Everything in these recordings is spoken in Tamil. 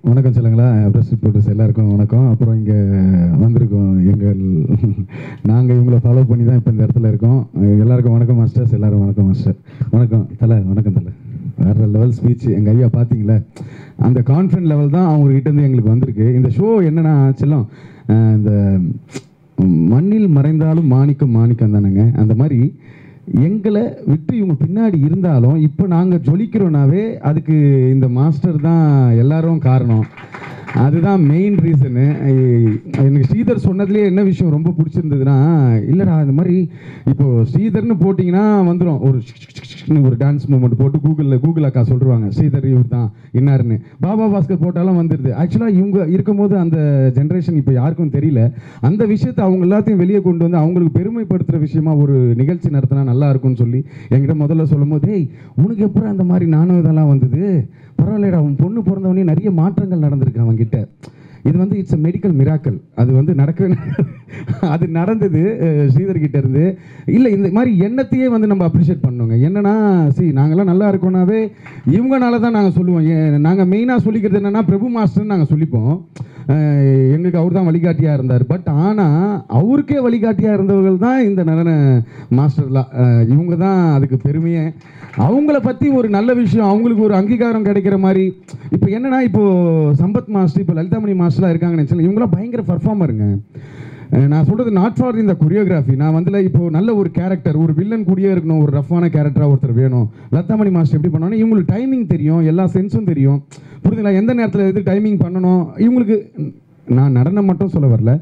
வணக்கம் சொல்லுங்களா, ப்ரெஸ் ரிப்போர்ட்டர்ஸ் எல்லாருக்கும் வணக்கம். அப்புறம் இங்கே வந்திருக்கோம் நாங்கள் இவங்களை ஃபாலோ பண்ணி தான் இப்போ இந்த இடத்துல இருக்கோம். எல்லாருக்கும் வணக்கம் மாஸ்டர்ஸ், எல்லாரும் வணக்கம் மாஸ்டர். வணக்கம் தலை, வணக்கம் தலை. வேறு லெவல் ஸ்பீச் எங்கள் ஐயா பார்த்தீங்களா, அந்த கான்ஃபிடன்ட் லெவல் தான் அவங்ககிட்டேருந்து எங்களுக்கு வந்திருக்கு. இந்த ஷோ என்னென்னா செல்லம், இந்த மண்ணில் மறைந்தாலும் மாணிக்கம் மாணிக்கம் தானேங்க. அந்த மாதிரி எங்களை விட்டு இவங்க பின்னாடி இருந்தாலும் இப்போ நாங்கள் ஜொலிக்கிறோன்னாவே அதுக்கு இந்த மாஸ்டர் தான் எல்லாரும் காரணம். அதுதான் மெயின் ரீசனு. எனக்கு ஸ்ரீதர் சொன்னதுலேயே என்ன விஷயம் ரொம்ப பிடிச்சிருந்ததுன்னா, இல்லைடா இந்த மாதிரி இப்போது ஸ்ரீதர்னு போட்டிங்கன்னா வந்துடும், ஒரு டான்ஸ் மூமெண்ட் போட்டு கூகுள் அக்கா சொல்லிடுவாங்க ஸ்ரீதர் இவர் தான் இன்னாருன்னு. பாபா பாஸ்கர் போட்டாலும் வந்துடுது. ஆக்சுவலாக இவங்க இருக்கும்போது அந்த ஜென்ரேஷன் இப்போ யாருக்கும் தெரியல. அந்த விஷயத்தை அவங்க எல்லாத்தையும் வெளியே கொண்டு வந்து அவங்களுக்கு பெருமைப்படுத்துகிற விஷயமா ஒரு நிகழ்ச்சி நடத்தினா நல்லா இருக்கும்னு சொல்லி என்கிட்ட முதல்ல சொல்லும் போது, ஏய் உனக்கு எப்போ அந்த மாதிரி நானும் இதெல்லாம் வந்தது, பரவாயில்லடா அவன் பொண்ணு பிறந்தவொடனே நிறைய மாற்றங்கள் நடந்திருக்கு அவன்கிட்ட. இது வந்து இட்ஸ் அ மெடிக்கல் மிராக்கல். அது வந்து நடக்கவே அது நடந்தது ஸ்ரீதர்கிட்ட இருந்து. இல்லை இந்த மாதிரி எண்ணத்தையே வந்து நம்ம அப்ரிஷியேட் பண்ணுவோங்க. என்னன்னா நாங்கள்லாம் நல்லா இருக்கோம்னாவே இவங்கனால தான் நாங்கள் சொல்லுவோம். நாங்கள் மெயினாக சொல்லிக்கிறது என்னென்னா பிரபு மாஸ்டர்னு நாங்கள் சொல்லிப்போம். எங்களுக்கு அவர் தான் வழிகாட்டியாக இருந்தார். பட் ஆனால் அவருக்கே வழிகாட்டியாக இருந்தவர்கள் தான் இந்த நடன மாஸ்டர்லாம். இவங்க தான் அதுக்கு பெருமையை. அவங்கள பற்றி ஒரு நல்ல விஷயம், அவங்களுக்கு ஒரு அங்கீகாரம் கிடைக்கிற மாதிரி. இப்போ என்னென்னா, இப்போது சம்பத் மாஸ்டர், இப்போ லலிதாமணி மாஸ்டர்லாம் இருக்காங்கன்னு நினச்சல, இவங்களாம் பயங்கர பர்ஃபார்மருங்க. நான் சொல்கிறது நாட் ஃபார் இந்த கொரியோகிராஃபி. நான் வந்து இப்போது நல்ல ஒரு கேரக்டர், ஒரு வில்லன் கூடயே இருக்கணும், ஒரு ரஃப்பான கேரக்டராக ஒருத்தர் வேணும். லலிதாமணி மாஸ்டர் எப்படி பண்ணோன்னா, இவங்களுக்கு டைமிங் தெரியும், எல்லா சென்ஸும் தெரியும். புரியுதுங்களா, எந்த நேரத்தில் எது டைமிங் பண்ணணும் இவங்களுக்கு. நான் நடனம் மட்டும் சொல்ல வரல,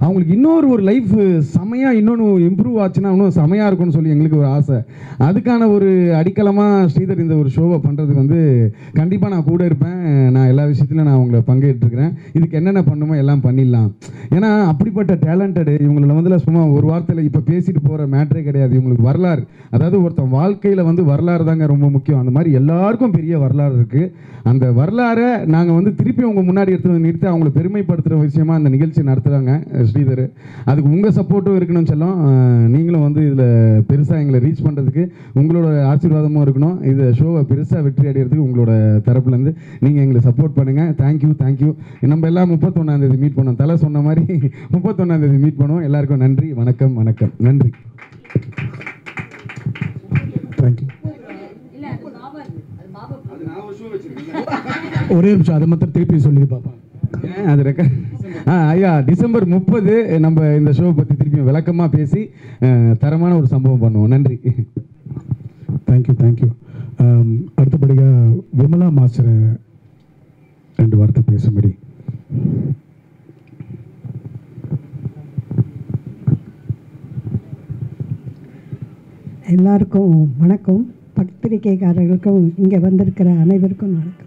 அவங்களுக்கு இன்னொரு ஒரு லைஃப் செமையாக இன்னொன்று இம்ப்ரூவ் ஆச்சுன்னா இன்னும் செமையாக இருக்கும்னு சொல்லி எங்களுக்கு ஒரு ஆசை. அதுக்கான ஒரு அடிக்கலமாக ஸ்ரீதர் இந்த ஒரு ஷோவை பண்ணுறதுக்கு வந்து கண்டிப்பாக நான் கூட இருப்பேன். நான் எல்லா விஷயத்துலையும் நான் அவங்கள பங்கேற்றுக்கிறேன். இதுக்கு என்னென்ன பண்ணுமோ எல்லாம் பண்ணிடலாம். ஏன்னா அப்படிப்பட்ட டேலண்டடு இவங்களை வந்து சும்மா ஒரு வார்த்தையில் இப்போ பேசிட்டு போகிற மேட்ரே கிடையாது. இவங்களுக்கு வரலாறு, அதாவது ஒருத்தன் வாழ்க்கையில் வந்து வரலாறு தாங்க ரொம்ப முக்கியம். அந்த மாதிரி எல்லாருக்கும் பெரிய வரலாறு இருக்குது. அந்த வரலாறை நாங்கள் வந்து திருப்பி அவங்க முன்னாடி எடுத்து நிறுத்தி அவங்களை பெருமைப்படுத்துகிற விஷயமா அந்த நிகழ்ச்சி நடத்துகிறாங்க ஸ்ரீதர். அதுக்கு உங்கள் சப்போர்ட்டும் இருக்கணும்னு சொல்லும். நீங்களும் வந்து இதில் பெருசாக எங்களை ரீச் பண்ணுறதுக்கு உங்களோட ஆசீர்வாதமும் இருக்கணும். இந்த ஷோவை பெருசாக வெற்றி அடைகிறதுக்கு உங்களோட தரப்புலேருந்து நீங்கள் எங்களை சப்போர்ட் பண்ணுங்கள். Thank you thank you. நம்ம எல்லாம் 31ஆம் தேதி மீட் பண்ணோம். தலை சொன்ன மாதிரி 31ஆம் தேதி மீட் பண்ணுவோம். எல்லாருக்கும் நன்றி, வணக்கம் வணக்கம், நன்றி. தேங்க்யூ. ஒரே நிமிஷம் அதை மட்டும் திருப்பி சொல்லி பார்ப்பேன். அது ஐயா டிசம்பர் 30 நம்ம இந்த ஷோவை பற்றி திருப்பி விளக்கமாக பேசி தரமான ஒரு சம்பவம் பண்ணுவோம். நன்றி. Thank you thank you. அடுத்தபடியாக விமலா மாஸ்டரை 2 வார்த்தை பேசும்படி. எல்லாருக்கும் வணக்கம். பத்திரிகைக்காரர்களுக்கும் இங்கே வந்திருக்கிற அனைவருக்கும் வணக்கம்.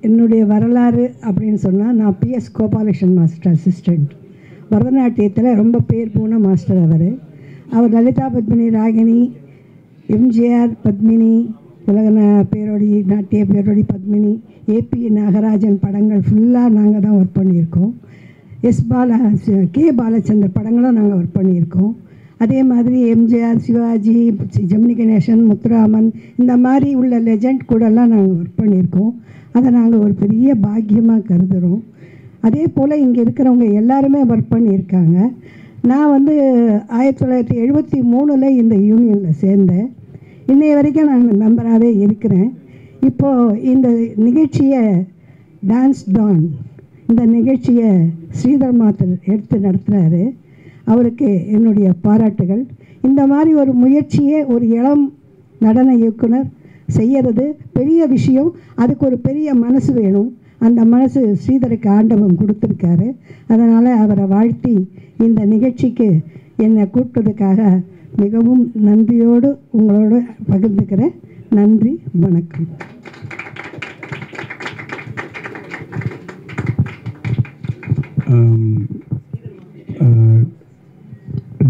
என்னுடைய வரலாறு அப்படின்னு சொன்னால், நான் PS கோபாலகிருஷ்ணன் மாஸ்டர் அசிஸ்டண்ட். பரதநாட்டியத்தில் ரொம்ப பேர் போன மாஸ்டர் அவர் லலிதா பத்மினி, ராகினி, MGR பத்மினி, உலக பேரோடி, நாட்டிய பேரோடி பத்மினி, AP நாகராஜன் படங்கள் ஃபுல்லாக நாங்கள் தான் ஒர்க் பண்ணியிருக்கோம். K பாலச்சந்தர் படங்களும் நாங்கள் ஒர்க் பண்ணியிருக்கோம். அதே மாதிரி MGR, சிவாஜி, ஜெமினி கணேசன், முத்துராமன், இந்த மாதிரி உள்ள லெஜண்ட் கூடலாம் நாங்கள் ஒர்க் பண்ணியிருக்கோம். அதை நாங்கள் ஒரு பெரிய பாக்கியமாக கருதுகிறோம். அதே போல் இங்கே இருக்கிறவங்க எல்லாருமே ஒர்க் பண்ணியிருக்காங்க. நான் வந்து 1973 இந்த யூனியனில் சேர்ந்தேன். இன்னைய வரைக்கும் நான் மெம்பராகவே இருக்கிறேன். இப்போது இந்த நிகழ்ச்சியை டான்ஸ் டான், இந்த நிகழ்ச்சியை ஸ்ரீதர் மாத்தர் எடுத்து நடத்துகிறாரு. அவருக்கு என்னுடைய பாராட்டுகள். இந்த மாதிரி ஒரு முயற்சியை ஒரு இளம் நடன இயக்குனர் செய்கிறது பெரிய விஷயம். அதுக்கு ஒரு பெரிய மனசு வேணும். அந்த மனசு ஸ்ரீதருக்கு ஆண்டவன் கொடுத்துருக்காரு. அதனால் அவரை வாழ்த்தி இந்த நிகழ்ச்சிக்கு என்னை கூப்பிட்டதுக்காக மிகவும் நன்றியோடு உங்களோடு பகிர்ந்துக்கிறேன். நன்றி, வணக்கம்.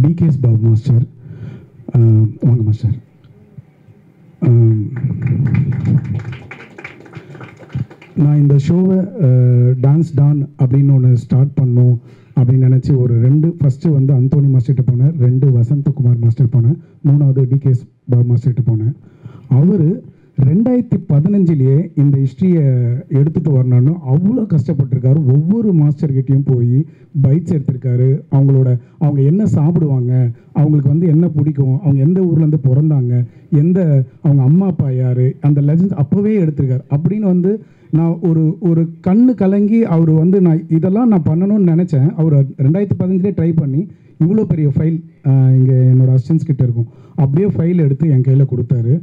DKS பாபு மாஸ்டர், வாங்க மாஸ்டர். நான் இந்த ஷோவை டான்ஸ் டான் அப்படின்னு ஒன்று ஸ்டார்ட் பண்ணோம் அப்படின்னு நினச்சி ஒரு 2 ஃபஸ்ட்டு வந்து அந்தோனி மாஸ்டர்கிட்ட போனேன், 2 வசந்தகுமார் மாஸ்டர் போனேன், 3வது DKS பாபு மாஸ்டர்கிட்ட போனேன். அவர் 2015 இந்த ஹிஸ்ட்ரியை எடுத்துகிட்டு வரணும்னு அவ்வளோ கஷ்டப்பட்டிருக்காரு. ஒவ்வொரு மாஸ்டர்கிட்டையும் போய் பைட்ஸ் எடுத்திருக்காரு. அவங்க என்ன சாப்பிடுவாங்க, அவங்களுக்கு வந்து என்ன பிடிக்கும், அவங்க எந்த ஊர்லேருந்து பிறந்தாங்க, அவங்க அம்மா அப்பா யார், அந்த லெஜண்ட்ஸ் அப்போவே எடுத்திருக்காரு. அப்படின்னு வந்து நான் ஒரு கண்ணு கலங்கி அவர் வந்து இதெல்லாம் நான் பண்ணணும்னு நினச்சேன். அவர் 2015 ட்ரை பண்ணி இவ்வளோ பெரிய ஃபைல் இங்கே என்னோடய அசிஸ்டன்ஸ் கிட்ட இருக்கும், அப்படியே ஃபைல் எடுத்து என் கையில் கொடுத்தாரு.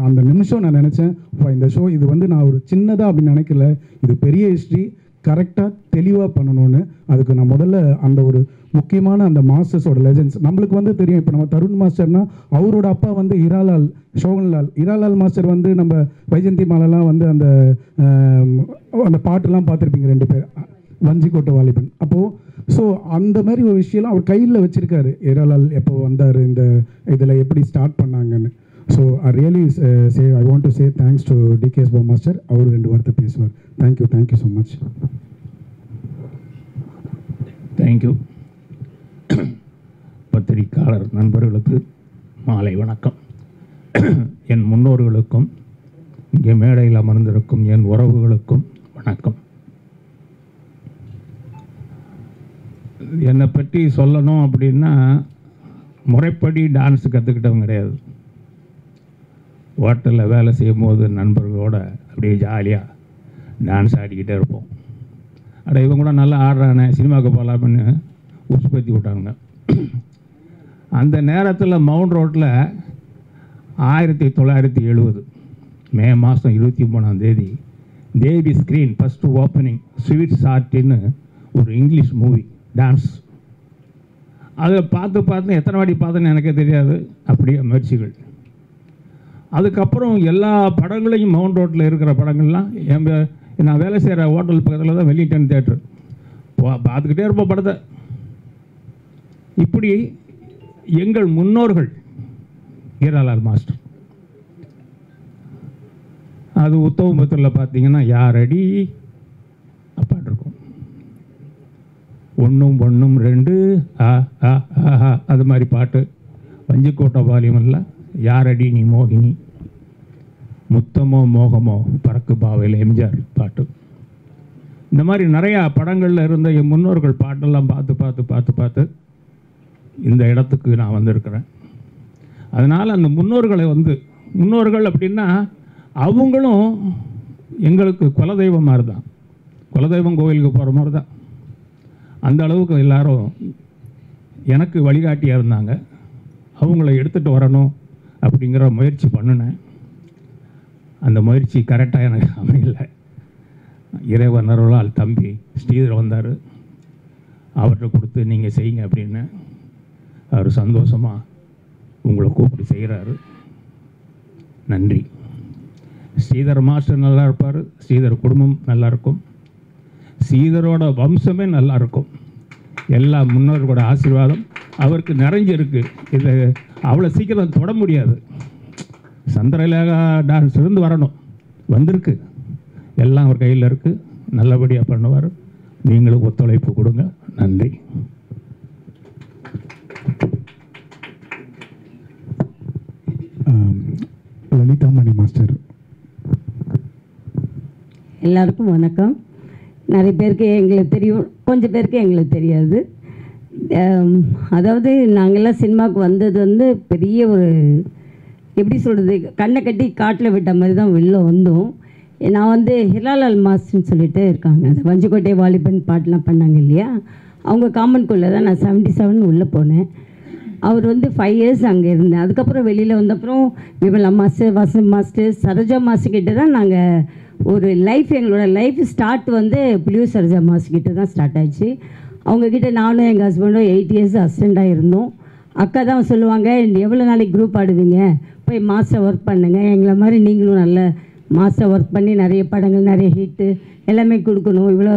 அந்த நிமிஷம் நான் நினச்சேன், இந்த ஷோ இது வந்து நான் ஒரு சின்னதாக அப்படின்னு நினைக்கல, இது பெரிய ஹிஸ்ட்ரி, கரெக்டாக தெளிவாக பண்ணணும்னு. அதுக்கு நான் முதல்ல அந்த ஒரு முக்கியமான அந்த மாஸ்டர்ஸோட லெஜெண்ட்ஸ் நம்மளுக்கு வந்து தெரியும். இப்போ நம்ம தருண் மாஸ்டர்னா அவரோட அப்பா வந்து ஹிராலால் ஷோகன்லால். ஹிராலால் மாஸ்டர் வந்து நம்ம வைஜந்தி மாலெல்லாம் வந்து அந்த பாட்டெல்லாம் பார்த்துருப்பீங்க, 2 பேர் வஞ்சிக்கோட்டை வாலிபன். அப்போது ஸோ அந்த மாதிரி ஒரு விஷயம்லாம் அவர் கையில் வச்சுருக்காரு. ஹிராலால் எப்போ வந்தார், இந்த இதில் எப்படி ஸ்டார்ட் பண்ணாங்கன்னு. So I really I want to say thanks to TKS Babu master. அவர் 2 வார்த்தை பேசுவார். Thank you so much. தேங்க்யூ. பத்திரிகையாளர் நண்பர்களுக்கு மாலை வணக்கம். என் முன்னோர்களுக்கும் இங்கே மேடையில் அமர்ந்திருக்கும் என் உறவுகளுக்கும் வணக்கம். என்னை பற்றி சொல்லணும் அப்படின்னா, முறைப்படி டான்ஸ் கற்றுக்கிட்டவங்க கிடையாது. ஹோட்டலில் வேலை செய்யும் போது நண்பர்களோட அப்படியே ஜாலியாக டான்ஸ் ஆடிக்கிட்டே இருப்போம். இவங்க கூட நல்லா ஆடுறானே, சினிமாவுக்கு போகலாம்னு உற்பத்தி விட்டாங்க. அந்த நேரத்தில் மவுண்ட் ரோட்டில் 1970 மே மாதம் 23 தேவி ஸ்க்ரீன் ஃபஸ்ட்டு ஓப்பனிங் ஸ்வீட் ஷார்ட்டின்னு ஒரு இங்கிலீஷ் மூவி டான்ஸ். அதை பார்த்து எத்தனை வாட்டி பார்த்தேன்னு எனக்கே தெரியாது. அப்படியே முயற்சிகள். அதுக்கப்புறம் எல்லா படங்களையும் மவுண்ட் ரோட்டில் இருக்கிற படங்கள்லாம் நான் வேலை செய்கிற ஹோட்டல் பக்கத்தில் தான் வெல்லிங்டன் தியேட்டர், பார்த்துக்கிட்டே இருப்போம் படத்தை. இப்படி எங்கள் முன்னோர்கள் ஹீராலால் மாஸ்டர், அது உத்தவபுரத்தில் பார்த்தீங்கன்னா யாரடி பாட்டு இருக்கும், 1 1 2 அது மாதிரி பாட்டு. வஞ்சிக்கோட்டை வாலியமெல்லாம் யாரடி நீ மோகினி, முத்தமோ மோகமோ பறக்கு பாவையில் எம்ஜிஆர் பாட்டு. இந்த மாதிரி நிறையா படங்களில் இருந்த என் முன்னோர்கள் பாட்டெல்லாம் பார்த்து இந்த இடத்துக்கு நான் வந்திருக்கிறேன். அதனால் அந்த முன்னோர்கள் அப்படின்னா அவங்களும் எங்களுக்கு குலதெய்வம் மாதிரி தான். குலதெய்வம் கோவிலுக்கு போகிற மாதிரி தான். அந்த அளவுக்கு எல்லாரும் எனக்கு வழிகாட்டியாக இருந்தாங்க. அவங்கள எடுத்துகிட்டு வரணும் அப்படிங்கிற முயற்சி பண்ணினேன். அந்த முயற்சி கரெக்டாக எனக்கு அமையல. இறைவன் அருளால் தம்பி ஸ்ரீதர் வந்தார். அவர்கிட்ட கொடுத்து நீங்கள் செய்யுங்க அப்படின்னு. அவர் சந்தோஷமாக உங்களை கூப்பிட்டு செய்கிறாரு. நன்றி. ஸ்ரீதர் மாஸ்டர் நல்லா இருப்பார், ஸ்ரீதர் குடும்பம் நல்லாயிருக்கும், ஸ்ரீதரோட வம்சமே நல்லாயிருக்கும். எல்லா முன்னோர்களோட ஆசீர்வாதம் அவருக்கு நிறைஞ்சிருக்கு. இதை அவ்வளோ சீக்கிரம் தொட முடியாது. சந்திரலேகா டான்ஸ் இருந்து வரணும், வந்திருக்கு. எல்லாம் அவர் கையில் இருக்குது. நல்லபடியாக பண்ணுவார். நீங்களும் ஒத்துழைப்பு கொடுங்க. நன்றி. லலிதாமணி மாஸ்டர். எல்லாருக்கும் வணக்கம். நிறைய பேருக்கு எங்களுக்கு தெரியும், கொஞ்சம் பேருக்கு எங்களுக்கு தெரியாது. அதாவது நாங்கள்லாம் சினிமாவுக்கு வந்தது வந்து பெரிய ஒரு எப்படி சொல்கிறது, கண்ணை கட்டி காட்டில் விட்ட மாதிரி தான் வெளில வந்தோம். நான் வந்து ஹிராலால் மாஸ்டர்னு சொல்லிட்டு இருக்காங்க, அந்த வஞ்சிக்கோட்டை வாலிபன் பாட்டெலாம் பண்ணாங்க இல்லையா, அவங்க காமன்குள்ளே தான் நான் 77 உள்ளே போனேன். அவர் வந்து 5 இயர்ஸ் அங்கே இருந்தேன். அதுக்கப்புறம் வெளியில் வந்தப்புறம் Vimala master, Vasanth master, Saroja master கிட்ட தான் நாங்கள் ஒரு எங்களோட லைஃப் ஸ்டார்ட் வந்து புலியூ சரோஜா மாஸ்டர் கிட்ட தான் ஸ்டார்ட் ஆச்சு. அவங்கக்கிட்ட நானும் எங்கள் ஹஸ்பண்டும் 8 இயர்ஸ் அசிஸ்டண்ட்டாக இருந்தோம். அக்கா தான் சொல்லுவாங்க, எவ்வளோ நாளைக்கு குரூப் ஆடுவீங்க, போய் மாஸ்டர் ஒர்க் பண்ணுங்கள், எங்களை மாதிரி நீங்களும் நல்ல மாஸ்டர் ஒர்க் பண்ணி நிறைய படங்கள் நிறைய ஹிட்டு எல்லாமே கொடுக்கணும், இவ்வளோ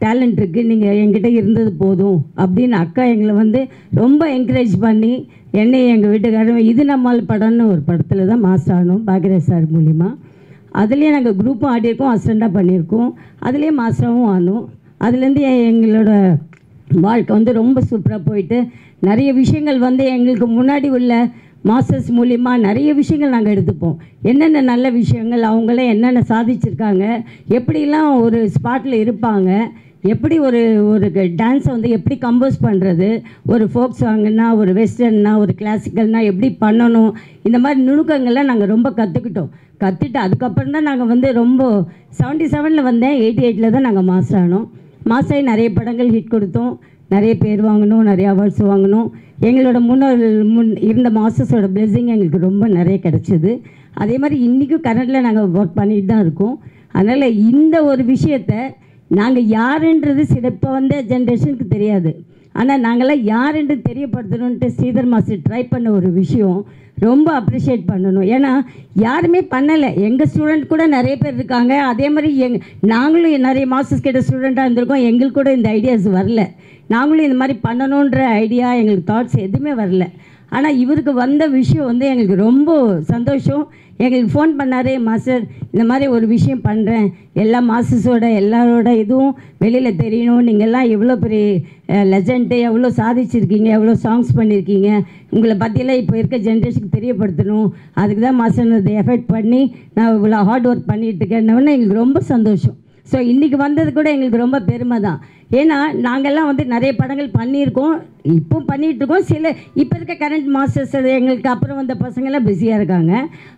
டேலண்ட் இருக்குது, நீங்கள் என்கிட்ட இருந்தது போதும் அப்படின்னு அக்கா எங்களை வந்து ரொம்ப என்கரேஜ் பண்ணி என்னை எங்கள் வீட்டுக்காரங்க இது நம்மால் படம்னு ஒரு படத்தில் தான் மாஸ்டர் ஆனோம் பாக்யராஜ் சார் மூலிமா. அதுலேயே நாங்கள் குரூப்பும் ஆடியிருக்கோம், அசிஸ்டண்ட்டாக பண்ணியிருக்கோம், அதுலேயே மாஸ்டராகவும் ஆனோம். அதுலேருந்து எங்களோட வாழ்க்கை வந்து ரொம்ப சூப்பராக போயிட்டு நிறைய விஷயங்கள் வந்து எங்களுக்கு முன்னாடி உள்ள மாஸ்டர்ஸ் மூலிமா நிறைய விஷயங்கள் நாங்கள் எடுத்துப்போம். என்னென்ன நல்ல விஷயங்கள், அவங்களே என்னென்ன சாதிச்சிருக்காங்க, எப்படிலாம் ஒரு ஸ்பாட்டில் இருப்பாங்க, எப்படி ஒரு டான்ஸை வந்து எப்படி கம்போஸ் பண்ணுறது, ஒரு ஃபோக் சாங்குன்னா, ஒரு வெஸ்டர்ன்னா, ஒரு கிளாசிக்கல்னா எப்படி பண்ணணும், இந்த மாதிரி நுணுக்கங்கள்லாம் நாங்கள் ரொம்ப கற்றுட்டு அதுக்கப்புறம் தான் நாங்கள் வந்து ரொம்ப 77 வந்தேன், 88 தான் நாங்கள் மாஸ்டர் ஆனோம். மாஸ்டர் ஆகி நிறைய படங்கள் ஹிட் கொடுத்தோம், நிறைய பேர் வாங்கினோம், நிறைய அவார்ட்ஸ் வாங்கினோம். எங்களோட இருந்த மாஸ்டர்ஸோட பிளெஸிங் எங்களுக்கு ரொம்ப நிறைய கிடச்சிது. அதே மாதிரி இன்றைக்கும் கரண்டில் நாங்கள் ஒர்க் பண்ணிட்டு தான் இருக்கோம். அதனால் இந்த ஒரு விஷயத்தை நாங்கள் யாருன்றது இப்போ வந்த ஜென்ரேஷனுக்கு தெரியாது. ஆனால் நாங்களாம் யாருன்று தெரியப்படுத்தணுன்ட்டு ஸ்ரீதர் மாஸ்டர் ட்ரை பண்ண ஒரு விஷயம் ரொம்ப அப்ரிஷியேட் பண்ணணும். ஏன்னா யாருமே பண்ணலை. எங்கள் ஸ்டூடெண்ட் கூட நிறைய பேர் இருக்காங்க. அதே மாதிரி நாங்களும் நிறைய மாஸ்டர்ஸ் கிட்ட ஸ்டூடெண்ட்டாக இருந்திருக்கோம். எங்களுக்கு கூட இந்த ஐடியாஸ் வரல. நாங்களும் இந்த மாதிரி பண்ணணுன்ற ஐடியா, எங்களுக்கு தாட்ஸ் எதுவுமே வரல. ஆனால் இவருக்கு வந்த விஷயம் வந்து எங்களுக்கு ரொம்ப சந்தோஷம். எங்களுக்கு ஃபோன் பண்ணார், மாஸ்டர் இந்த மாதிரி ஒரு விஷயம் பண்ணுறேன், எல்லா மாஸ்டர்ஸோட எல்லாரோட இதுவும் வெளியில் தெரியணும், நீங்கள்லாம் எவ்வளோ பெரிய லெஜெண்டு, எவ்வளோ சாதிச்சிருக்கீங்க, எவ்வளோ சாங்ஸ் பண்ணியிருக்கீங்க, உங்களை பற்றியெல்லாம் இப்போ இருக்க ஜென்ரேஷனுக்கு தெரியப்படுத்தணும், அதுக்கு தான் மாஸ்டர் அதை எஃபெக்ட் பண்ணி நான் இவ்வளோ ஹார்ட் ஒர்க் பண்ணிகிட்டு இருக்கேன்னு எங்களுக்கு ரொம்ப சந்தோஷம். ஸோ இன்றைக்கி வந்தது கூட எங்களுக்கு ரொம்ப பெருமை தான். ஏன்னா நாங்கள்லாம் வந்து நிறைய படங்கள் பண்ணியிருக்கோம், இப்போ பண்ணிகிட்ருக்கோம். இப்போ இருக்க கரண்ட் மாஸ்டர்ஸ் எங்களுக்கு அப்புறம் வந்த பசங்கள்லாம் பிஸியாக இருக்காங்க.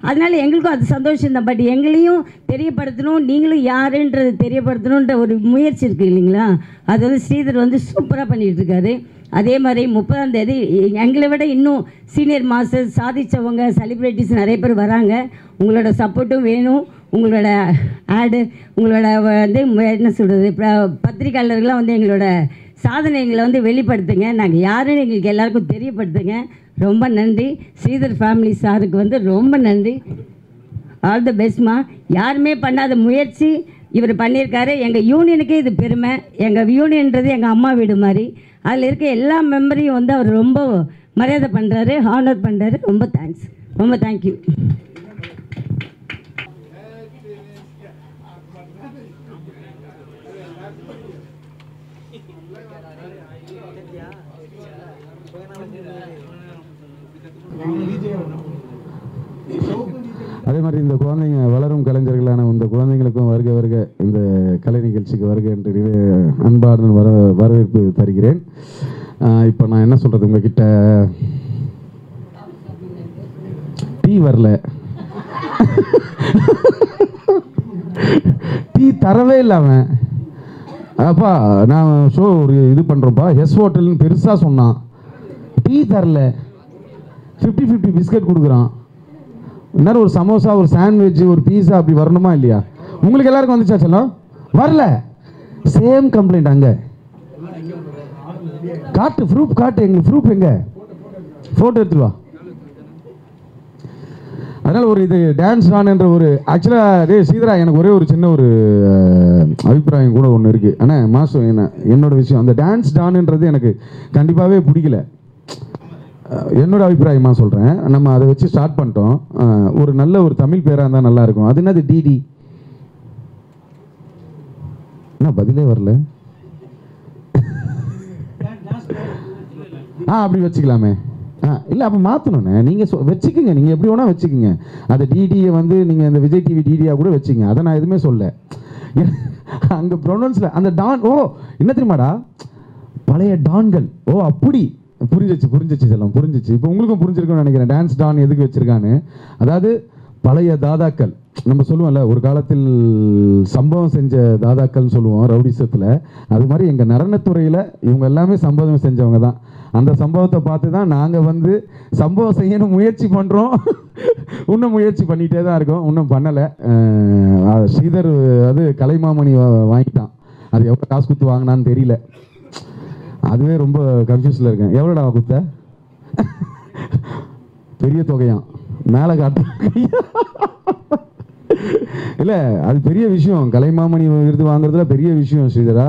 அதனால் எங்களுக்கும் அது சந்தோஷம் தான். பட் எங்களையும் தெரியப்படுத்தணும், நீங்களும் யாருன்றது தெரியப்படுத்தணுன்ற ஒரு முயற்சி இருக்குது இல்லைங்களா? அது வந்து ஸ்ரீதர் வந்து சூப்பராக பண்ணிகிட்ருக்காரு. அதே மாதிரி 30ஆம் தேதி எங்களை விட இன்னும் சீனியர் மாஸ்டர்ஸ் சாதித்தவங்க, செலிப்ரிட்டிஸ் நிறைய பேர் வராங்க. உங்களோட சப்போர்ட்டும் வேணும். உங்களோட ஆடு, உங்களோட வந்து என்ன சொல்கிறது, பத்திரிகையாளர்கள்லாம் வந்து எங்களோட சாதனைகளை வந்து வெளிப்படுத்துங்க. நாங்கள் யாருன்னு எங்களுக்கு எல்லாருக்கும் தெரியப்படுத்துங்க. ரொம்ப நன்றி. ஸ்ரீதர் ஃபேமிலி சாருக்கு வந்து ரொம்ப நன்றி. ஆல் தி பெஸ்ட்மா. யாருமே பண்ணாத முயற்சி இவர் பண்ணியிருக்காரு. எங்கள் யூனியனுக்கே இது பெருமை. எங்கள் யூனியன்றது எங்கள் அம்மா வீடு மாதிரி. அதில் இருக்க எல்லா மெம்பரையும் வந்து அவர் ரொம்ப மரியாதை பண்ணுறாரு, ஹானர் பண்ணுறாரு. ரொம்ப தேங்க்ஸ், ரொம்ப தேங்க்யூ. அதே மாதிரி இந்த குழந்தைங்க வளரும் கலைஞர்களான இந்த குழந்தைங்களுக்கும் வருக வருக இந்த கலை நிகழ்ச்சிக்கு வருக என்று அன்பார்ந்த வரவேற்பு தருகிறேன். இப்போ நான் என்ன சொல்கிறது, உங்ககிட்ட டீ வரல, டீ தரவே இல்லாமல் அப்பா நான் ஷோ ஒரு இது பண்ணுறோம்ப்பா, எஸ் ஹோட்டல்னு பெருசாக சொன்னான், டீ தரல, 50-50 பிஸ்கட் கொடுக்குறான், இன்னும் ஒரு சமோசா, ஒரு சாண்ட்விச், ஒரு பீஸா அப்படி வரணுமா இல்லையா? உங்களுக்கு எல்லாருக்கும் வந்துச்சா? செல்லம் வரல. சேம் கம்ப்ளைண்ட் அங்கே. காட்டு ப்ரூஃப் காட்டு, எங்களுக்கு ப்ரூஃப் எங்க? ஃபோட்டோ எடுத்துட்டு வா. அதனால் ஒரு இது டான்ஸ் ஆன்ன்ற ஒரு ஆக்சுவலாக ஸ்ரீதரா எனக்கு ஒரே ஒரு சின்ன ஒரு அபிப்பிராயம் கூட ஒன்று இருக்குது. ஆனால் மாசம் என்னோட விஷயம், அந்த டான்ஸ் டான்ன்றது எனக்கு கண்டிப்பாகவே பிடிக்கல. என்னோட அபிப்பிராயமாக சொல்கிறேன். நம்ம அதை வச்சு ஸ்டார்ட் பண்ணிட்டோம். ஒரு நல்ல ஒரு தமிழ் பேராக இருந்தால் நல்லாயிருக்கும். அது என்னது டிடி? என்ன பதிலே வரல? அப்படி வச்சுக்கலாமே. இல்லை அப்போ மாற்றணுண்ணே. நீங்கள் வச்சுக்கோங்க, நீங்கள் எப்படி வேணால் வச்சுக்கோங்க. அந்த டிடியை வந்து நீங்கள் இந்த விஜய் டிவி டிடியாக கூட வச்சுங்க. அதை நான் எதுவுமே சொல்ல. அங்கே ப்ரொனவுன்ஸில் அந்த டான், ஓ என்ன தெரியுமாடா, பழைய டான்கள். ஓ அப்படி புரிஞ்சிச்சு செல்லம், புரிஞ்சிச்சு. இப்போ உங்களுக்கும் புரிஞ்சிருக்கும்னு நினைக்கிறேன் டான்ஸ் டான் எதுக்கு வச்சுருக்கான்னு. அதாவது பழைய தாதாக்கள் நம்ம சொல்லுவோம்ல, ஒரு காலத்தில் சம்பவம் செஞ்ச தாதாக்கள்னு சொல்லுவோம் ரவுடிசத்தில். அது மாதிரி எங்கள் நடனத்துறையில் இவங்க எல்லாமே சம்பவம் செஞ்சவங்க தான். அந்த சம்பவத்தை பார்த்து தான் நாங்கள் வந்து சம்பவம் செய்யணும் முயற்சி பண்ணுறோம். இன்னும் முயற்சி பண்ணிகிட்டே தான் இருக்கோம், இன்னும் பண்ணலை. ஸ்ரீதர் அது கலைமாமணி வாங்கிட்டான். அது எவ்வளோ காசு கொடுத்து வாங்கினான்னு தெரியல. அதுவே ரொம்ப கன்ஃபியூஸில் இருக்கேன். எவ்வளோடா குத்த? பெரிய தொகையாம், மேலே காட்டு. இல்லை அது பெரிய விஷயம். கலைமாமணி விருது வாங்குறதுல பெரிய விஷயம் ஸ்ரீதரா.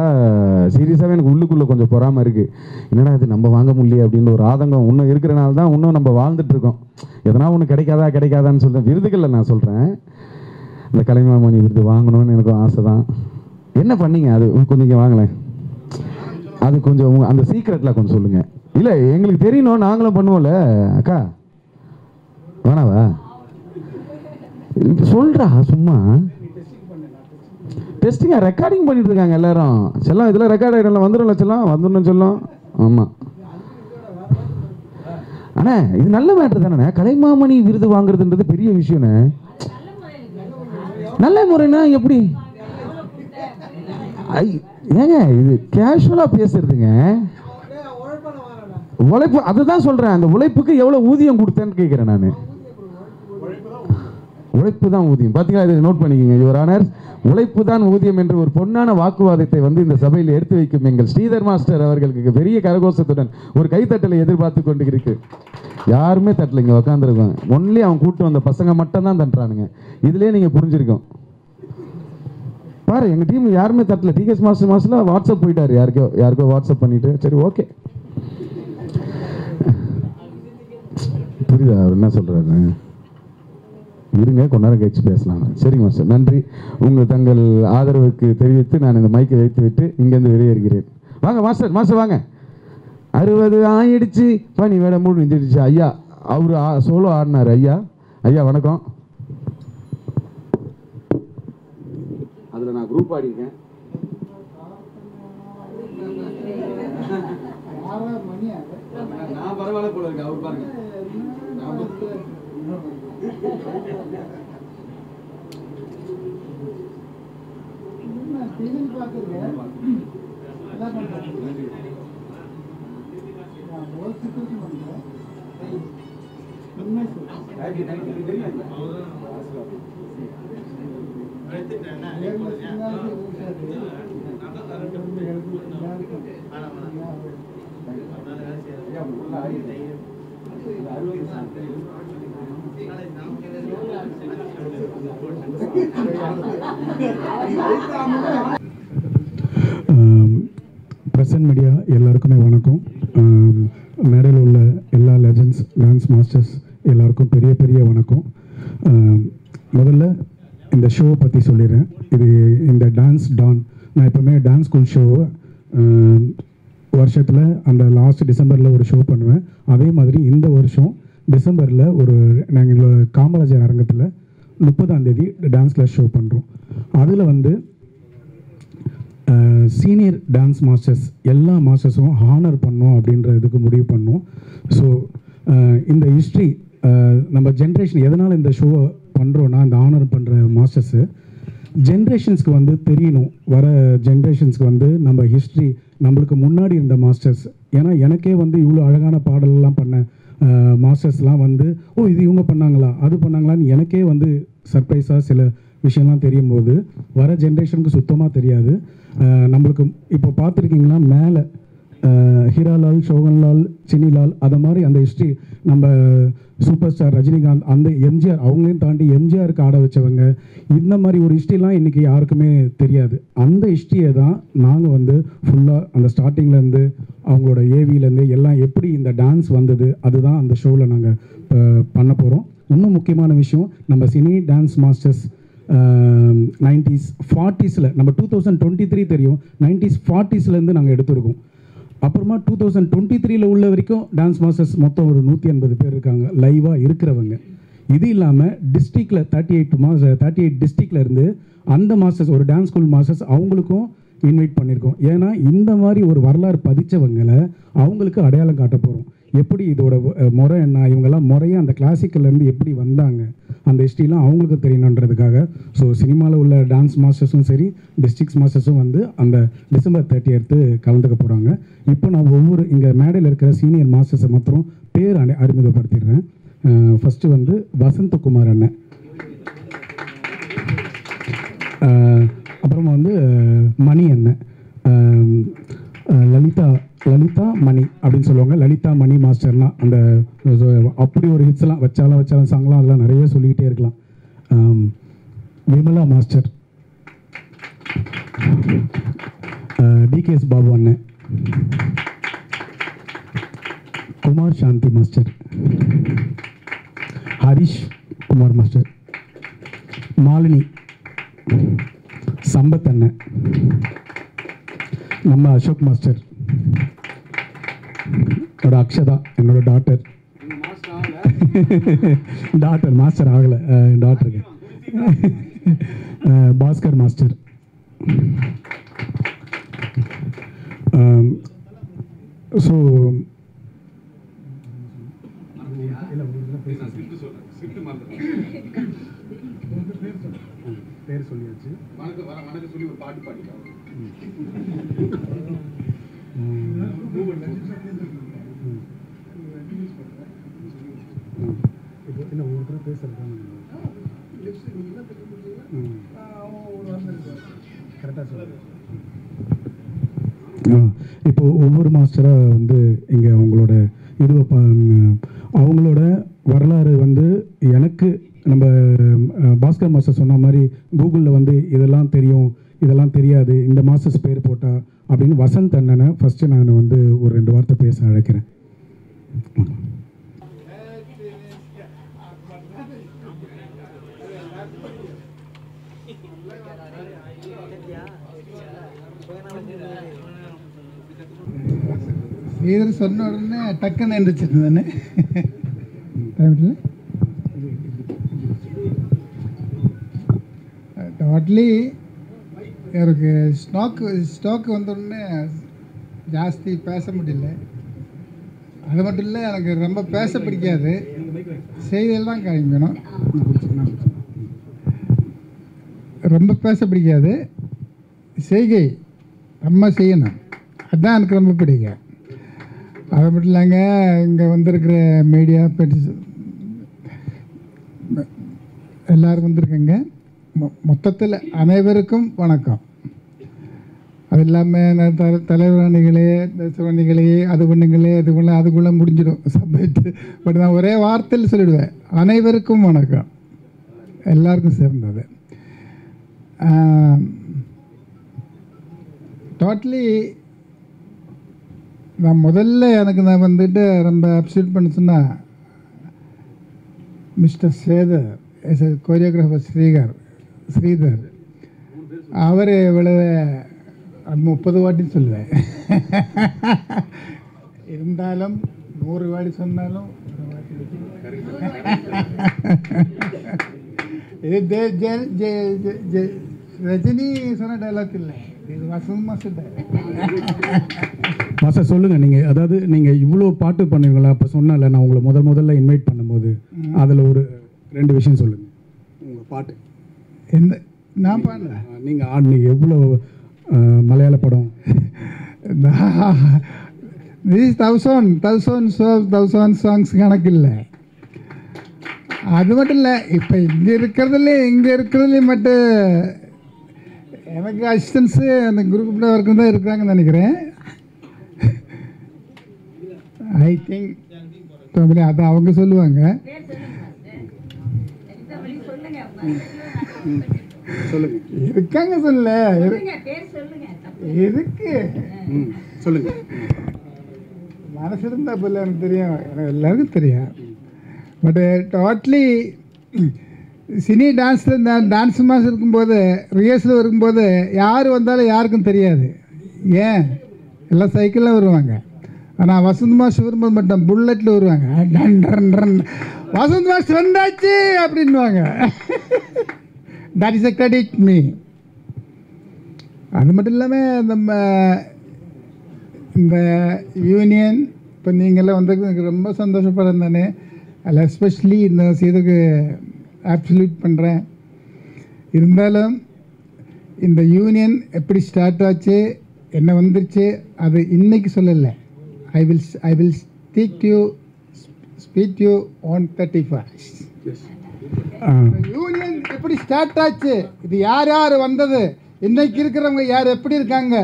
சீரியஸாகவே எனக்கு உள்ளுக்குள்ளே கொஞ்சம் பொறாமல் இருக்குது. என்னடா இது நம்ம வாங்க முடியல அப்படின்னு ஒரு ஆதங்கம் இன்னும் இருக்கிறனால தான் இன்னும் நம்ம வாழ்ந்துட்டுருக்கோம். எதனா ஒன்று கிடைக்காதான்னு சொல்கிறேன். விருதுகளில் நான் சொல்கிறேன், இந்த கலைமாமணி விருது வாங்கணும்னு எனக்கும் ஆசை தான். என்ன பண்ணீங்க அது கொஞ்சம் வாங்கலேன்? அது கொஞ்சம் அந்த சீக்ரெட்டில் கொஞ்சம் சொல்லுங்கள். இல்லை எங்களுக்கு தெரியணும், நாங்களும் பண்ணுவோம்ல அக்கா. வேணாவா சொல்கிறா சும்மா டெஸ்டிங்க ரெக்கார்டிங் பண்ணிட்டு இருக்காங்க எல்லாரும். செல்லம் இதெல்லாம் ரெக்கார்ட் ஆகிடலாம் வந்துடும்ல செல்லம் வந்துடணும் செல்லம். ஆமாம் அண்ணே இது நல்ல மேட்ரு தானே. கலைமாமணி விருது வாங்குறதுன்றது பெரிய விஷயம்ண்ணே. நல்ல முறைன்னா எப்படி ஏங்க இது கேஷுவலாக பேசுறதுங்க. உழைப்பு அதுதான் சொல்கிறேன். அந்த உழைப்புக்கு எவ்வளோ ஊதியம் கொடுத்தேன்னு கேட்குறேன் நான். உழைப்பு தான் ஊதியம். பார்த்தீங்களா, இதை நோட் பண்ணிக்கோங்க யுவர் ஆனர். உழைப்பு தான் ஊதியம் என்று ஒரு பொன்னான வாக்குவாதத்தை இந்த சபையில் எடுத்து வைக்கும் எங்கள் ஸ்ரீதர் மாஸ்டர் அவர்களுக்கு பெரிய கரகோஷத்துடன் ஒரு கைத்தட்டலை எதிர்பார்த்து கொண்டு இருக்கு. யாருமே தட்டல, இங்கே உக்காந்துருக்கோம். ஒன்லி அவன் கூட்டு வந்த பசங்க மட்டும் தான் தட்டுறானுங்க. இதுலேயே நீங்கள் புரிஞ்சிருக்கோம் பாரு. எங்கள் டீம் யாருமே தட்டல. டிகேஎஸ் மாஸ்டர் வாட்ஸ்அப் போயிட்டாரு. யாருக்கோ வாட்ஸ்அப் பண்ணிட்டு சரி ஓகே புரியுதா அவர் என்ன சொல்கிறாரு. இருங்க கொஞ்ச நேரம் கழிச்சு பேசலாம். சரிங்க மாஸ்டர், நன்றி. தங்கள் ஆதரவுக்கு தெரிவித்து நான் இந்த மைக்கை வைத்து விட்டு இங்கேருந்து வெளியேறுகிறேன். வாங்க மாஸ்டர், மாஸ்டர் வாங்க. 60 ஆயிடுச்சு, பனி வேட முடிஞ்சிடுச்சு. ஐயா அவர் சோலோ ஆடினார். ஐயா ஐயா வணக்கம். அதில் நான் குரூப் ஆடிருக்கேன். நான் பரவாயில்ல போல இருக்கு. அவர் பாருங்க பிரசன்ட் மீடியா எல்லாருக்குமே வணக்கம். மேடையில் உள்ள எல்லா லெஜண்ட்ஸ் டான்ஸ் மாஸ்டர்ஸ் எல்லாருக்கும் பெரிய பெரிய வணக்கம். முதல்ல இந்த ஷோவை பற்றி சொல்லிடுறேன். இது இந்த டான்ஸ் டான், நான் எப்போவுமே டான்ஸ் ஸ்கூல் ஷோவை வருஷத்தில் அந்த லாஸ்ட் டிசம்பரில் ஒரு ஷோ பண்ணுவேன். அதே மாதிரி இந்த வருஷம் டிசம்பரில் நாங்கள் காமராஜர் அரங்கத்தில் 30ஆம் தேதி டான்ஸ் கிளாஸ் ஷோ பண்ணுறோம். அதில் சீனியர் டான்ஸ் மாஸ்டர்ஸ் எல்லா மாஸ்டர்ஸும் ஹானர் பண்ணோம் அப்படின்ற இதுக்கு முடிவு பண்ணோம். ஸோ இந்த ஹிஸ்ட்ரி நம்ம ஜென்ரேஷன் எதனால் இந்த ஷோவை பண்ணுறோன்னா, இந்த ஹானர் பண்ணுற மாஸ்டர்ஸு ஜென்ரேஷன்ஸ்க்கு தெரியணும். வர ஜென்ரேஷன்ஸ்க்கு நம்ம ஹிஸ்ட்ரி நம்மளுக்கு முன்னாடி இருந்த மாஸ்டர்ஸ். ஏன்னா எனக்கே இவ்வளோ அழகான பாடலெல்லாம் பண்ண மாஸ்டர்ஸ்லாம் ஓ இது இவங்க பண்ணாங்களா அது பண்ணாங்களான்னு எனக்கே சர்ப்ரைஸாக சில விஷயம்லாம் தெரியும் போது வர ஜென்ரேஷனுக்கு சுத்தமாக தெரியாது. நம்மளுக்கு இப்போ பார்த்துருக்கீங்கன்னா மேலே ஹீராலால், ஷோகன்லால், சினிலால் அதை மாதிரி அந்த ஹிஸ்ட்ரி நம்ம சூப்பர் ஸ்டார் ரஜினிகாந்த், அந்த எம்ஜிஆர், அவங்களையும் தாண்டி எம்ஜிஆருக்கு ஆட வச்சவங்க, இந்த மாதிரி ஒரு ஹிஸ்ட்ரிலாம் இன்றைக்கி யாருக்குமே தெரியாது. அந்த ஹிஸ்ட்ரியை தான் நாங்கள் ஃபுல்லாக அந்த ஸ்டார்டிங்லேருந்து அவங்களோட ஏவிலேருந்து எல்லாம் எப்படி இந்த டான்ஸ் வந்தது அதுதான் அந்த ஷோவில் நாங்கள் பண்ண போகிறோம். இன்னும் முக்கியமான விஷயம், நம்ம cine dance masters 90s 40s நம்ம 2023 தெரியும், 90s 40s நாங்கள் எடுத்திருக்கோம். அப்புறமா 2023 உள்ள வரைக்கும் டான்ஸ் மாஸ்டர்ஸ் மொத்தம் ஒரு 180 பேர் இருக்காங்க லைவாக இருக்கிறவங்க. இது இல்லாமல் டிஸ்ட்ரிக்டில் 38 டிஸ்ட்ரிக்டில் இருந்து அந்த மாஸ்டர்ஸ், ஒரு டான்ஸ் ஸ்கூல் மாஸ்டர்ஸ், அவங்களுக்கும் இன்வைட் பண்ணியிருக்கோம். ஏன்னா இந்த மாதிரி ஒரு வரலாறு பதிச்சவங்களை அவங்களுக்கு அடையாளம் காட்ட போகிறோம். எப்படி இதோட முறை என்ன, இவங்கெல்லாம் முறையாக அந்த கிளாசிக்கல்லேருந்து எப்படி வந்தாங்க, அந்த ஹிஸ்ட்ரிலாம் அவங்களுக்கு தெரியணுன்றதுக்காக. ஸோ சினிமாவில் உள்ள டான்ஸ் மாஸ்டர்ஸும் சரி, டிஸ்ட்ரிக்ஸ் மாஸ்டர்ஸும் அந்த டிசம்பர் 30 கலந்துக்க போகிறாங்க. இப்போ நான் இங்கே மேடையில் இருக்கிற சீனியர் மாஸ்டர்ஸை மாத்திரம் பேர் அறிமுகப்படுத்திடுறேன். ஃபஸ்ட்டு வசந்தகுமார் அண்ணன், அப்புறமா மணி அண்ணன், லலிதா மணி அப்படின்னு சொல்லுவாங்க. லலிதா மணி மாஸ்டர்னா அந்த அப்படி ஒரு ஹிட்ஸ்லாம் வச்சாலும் சாங்லாம் அதெல்லாம் நிறைய சொல்லிக்கிட்டே இருக்கலாம். விமலா மாஸ்டர், டிகேஎஸ் பாபு அண்ணன், குமார் சாந்தி மாஸ்டர், ஹரிஷ் குமார் மாஸ்டர், மாலினி, சம்பத் அண்ணன், நம்ம அசோக் மாஸ்டர், அக்ஷதா என்னோட டாட்டர், டாக்டர் மாஸ்டர் ஆகலை டாக்டருக்கு பாஸ்கர் மாஸ்டர். ஸோ பேர் சொல்லியாச்சு. சொல்லி ஒரு பாட்டு பாடிக்கலாம். இப்போ இல்லை ஒவ்வொருத்தரும் பேசுகிறதாங்க கரெக்டாக சொல்லுங்கள். இப்போ ஒவ்வொரு மாஸ்டராக வந்து இங்கே அவங்களோட அவங்களோட வரலாறு வந்து எனக்கு நம்ம பாஸ்கர் மாஸ்டர் சொன்ன மாதிரி கூகுளில் வந்து இதெல்லாம் தெரியும் இதெல்லாம் தெரியாது இந்த மாஸ்டர்ஸ் பேர் போட்டா அப்படின்னு வசந்த் அண்ணனை ஃபஸ்ட்டு நான் வந்து ஒரு 2 வார்த்தை பேச அழைக்கிறேன். ஸ்ரீதர் சொன்ன உடனே டக்குன்னு எழுந்திரிச்சிருந்தானே டோட்டலி எனக்கு ஸ்டாக்கு வந்தோடனே ஜாஸ்தி பேச முடியல. அது மட்டும் இல்லை, எனக்கு ரொம்ப பேச பிடிக்காது, செய்தியெல்லாம் காமிக்கணும். ரொம்ப பேச பிடிக்காது, செய்கை நம்ம செய்யணும், அதுதான் எனக்கு ரொம்ப பிடிக்கும். அது மட்டும் இல்லைங்க, இங்கே வந்திருக்கிற மீடியா எல்லோரும் வந்திருக்கேங்க. மொத்தத்தில் அனைவருக்கும் வணக்கம். அது இல்லாமல் தலைவரணிகளே தேசவணிகளே அது பண்ணுங்களே இது பண்ண அதுக்குள்ளே முடிஞ்சிடும் சப்ஜெக்ட். பட் நான் ஒரே வார்த்தையில் சொல்லிவிடுவேன், அனைவருக்கும் வணக்கம், எல்லாருக்கும் சேர்ந்தது. டோட்டலி நான் முதல்ல நான் வந்துட்டு ரொம்ப அப்செட் பண்ண சொன்னால் மிஸ்டர் சேதர் எஸ் கோரியோகிராஃபர் ஸ்ரீதர் அவர் இவ்வளவு 30 வாட்டின்னு சொல்லுவேன். இருந்தாலும் 100 வாட்டி சொன்னாலும் இது ரஜினி சொன்ன டைலாக் இல்லை, இது வசந்த் மாஸ்டர் சொல்லுங்கள். நீங்கள் அதாவது நீங்கள் இவ்வளோ பாட்டு பண்ணுவீங்களா? அப்போ சொன்னால நான் உங்களை முதல்ல இன்வைட் பண்ணும்போது அதில் ஒரு 2 விஷயம் சொல்லுங்கள். உங்கள் பாட்டு எந்த நான் பாடுறேன், நீங்கள் ஆடினீங்க எவ்வளோ மலையாள படம்? These 1000 சாங்ஸ் கணக்கு இல்லை. அது மட்டும் இல்லை, இப்போ இங்கே இருக்கிறதுலே மட்டும் எனக்கு அசிஸ்டன்ஸு அந்த குரூப்பில் ஒர்க்கு தான் இருக்கிறாங்கன்னு நினைக்கிறேன். ஐ திங்க் அதை அவங்க சொல்லுவாங்க. இருக்காங்க சொல்ல எதுக்கு சொல்லுங்கள். மனசு இருந்தால் இப்போ எனக்கு தெரியும், எனக்கு எல்லாருக்கும் தெரியும். பட்டு டோட்டலி சினி டான்ஸில் டான்ஸ் மாதம் இருக்கும்போது ரிஹர்சல் இருக்கும்போது யார் வந்தாலும் யாருக்கும் தெரியாது. ஏன் எல்லாம் சைக்கிளில் வருவாங்க. ஆனால் வசந்த் மாஸ்டர் வரும்போது மட்டும் புல்லட்டில் வருவாங்க. வசந்த் மாஸ்டர் வந்தாச்சு அப்படின்வாங்க. That is a credit me. அது மட்டும் இல்லாமல் நம்ம இந்த யூனியன் இப்போ நீங்கள்லாம் வந்ததுக்கு எனக்கு ரொம்ப சந்தோஷப்படுறேன். தானே அதில் எஸ்பெஷலி இந்த செய்துக்கு ஆப்சல்யூட் பண்ணுறேன். இருந்தாலும் இந்த யூனியன் எப்படி ஸ்டார்ட் ஆச்சு என்ன வந்துருச்சு அது இன்னைக்கு சொல்லலை. ஐ will speak you on 31st. Union எப்படி ஸ்டார்ட் ஆச்சு, இது யார் யார் வந்தது, இன்னைக்கு இருக்கிறவங்க யார் எப்படி இருக்காங்க,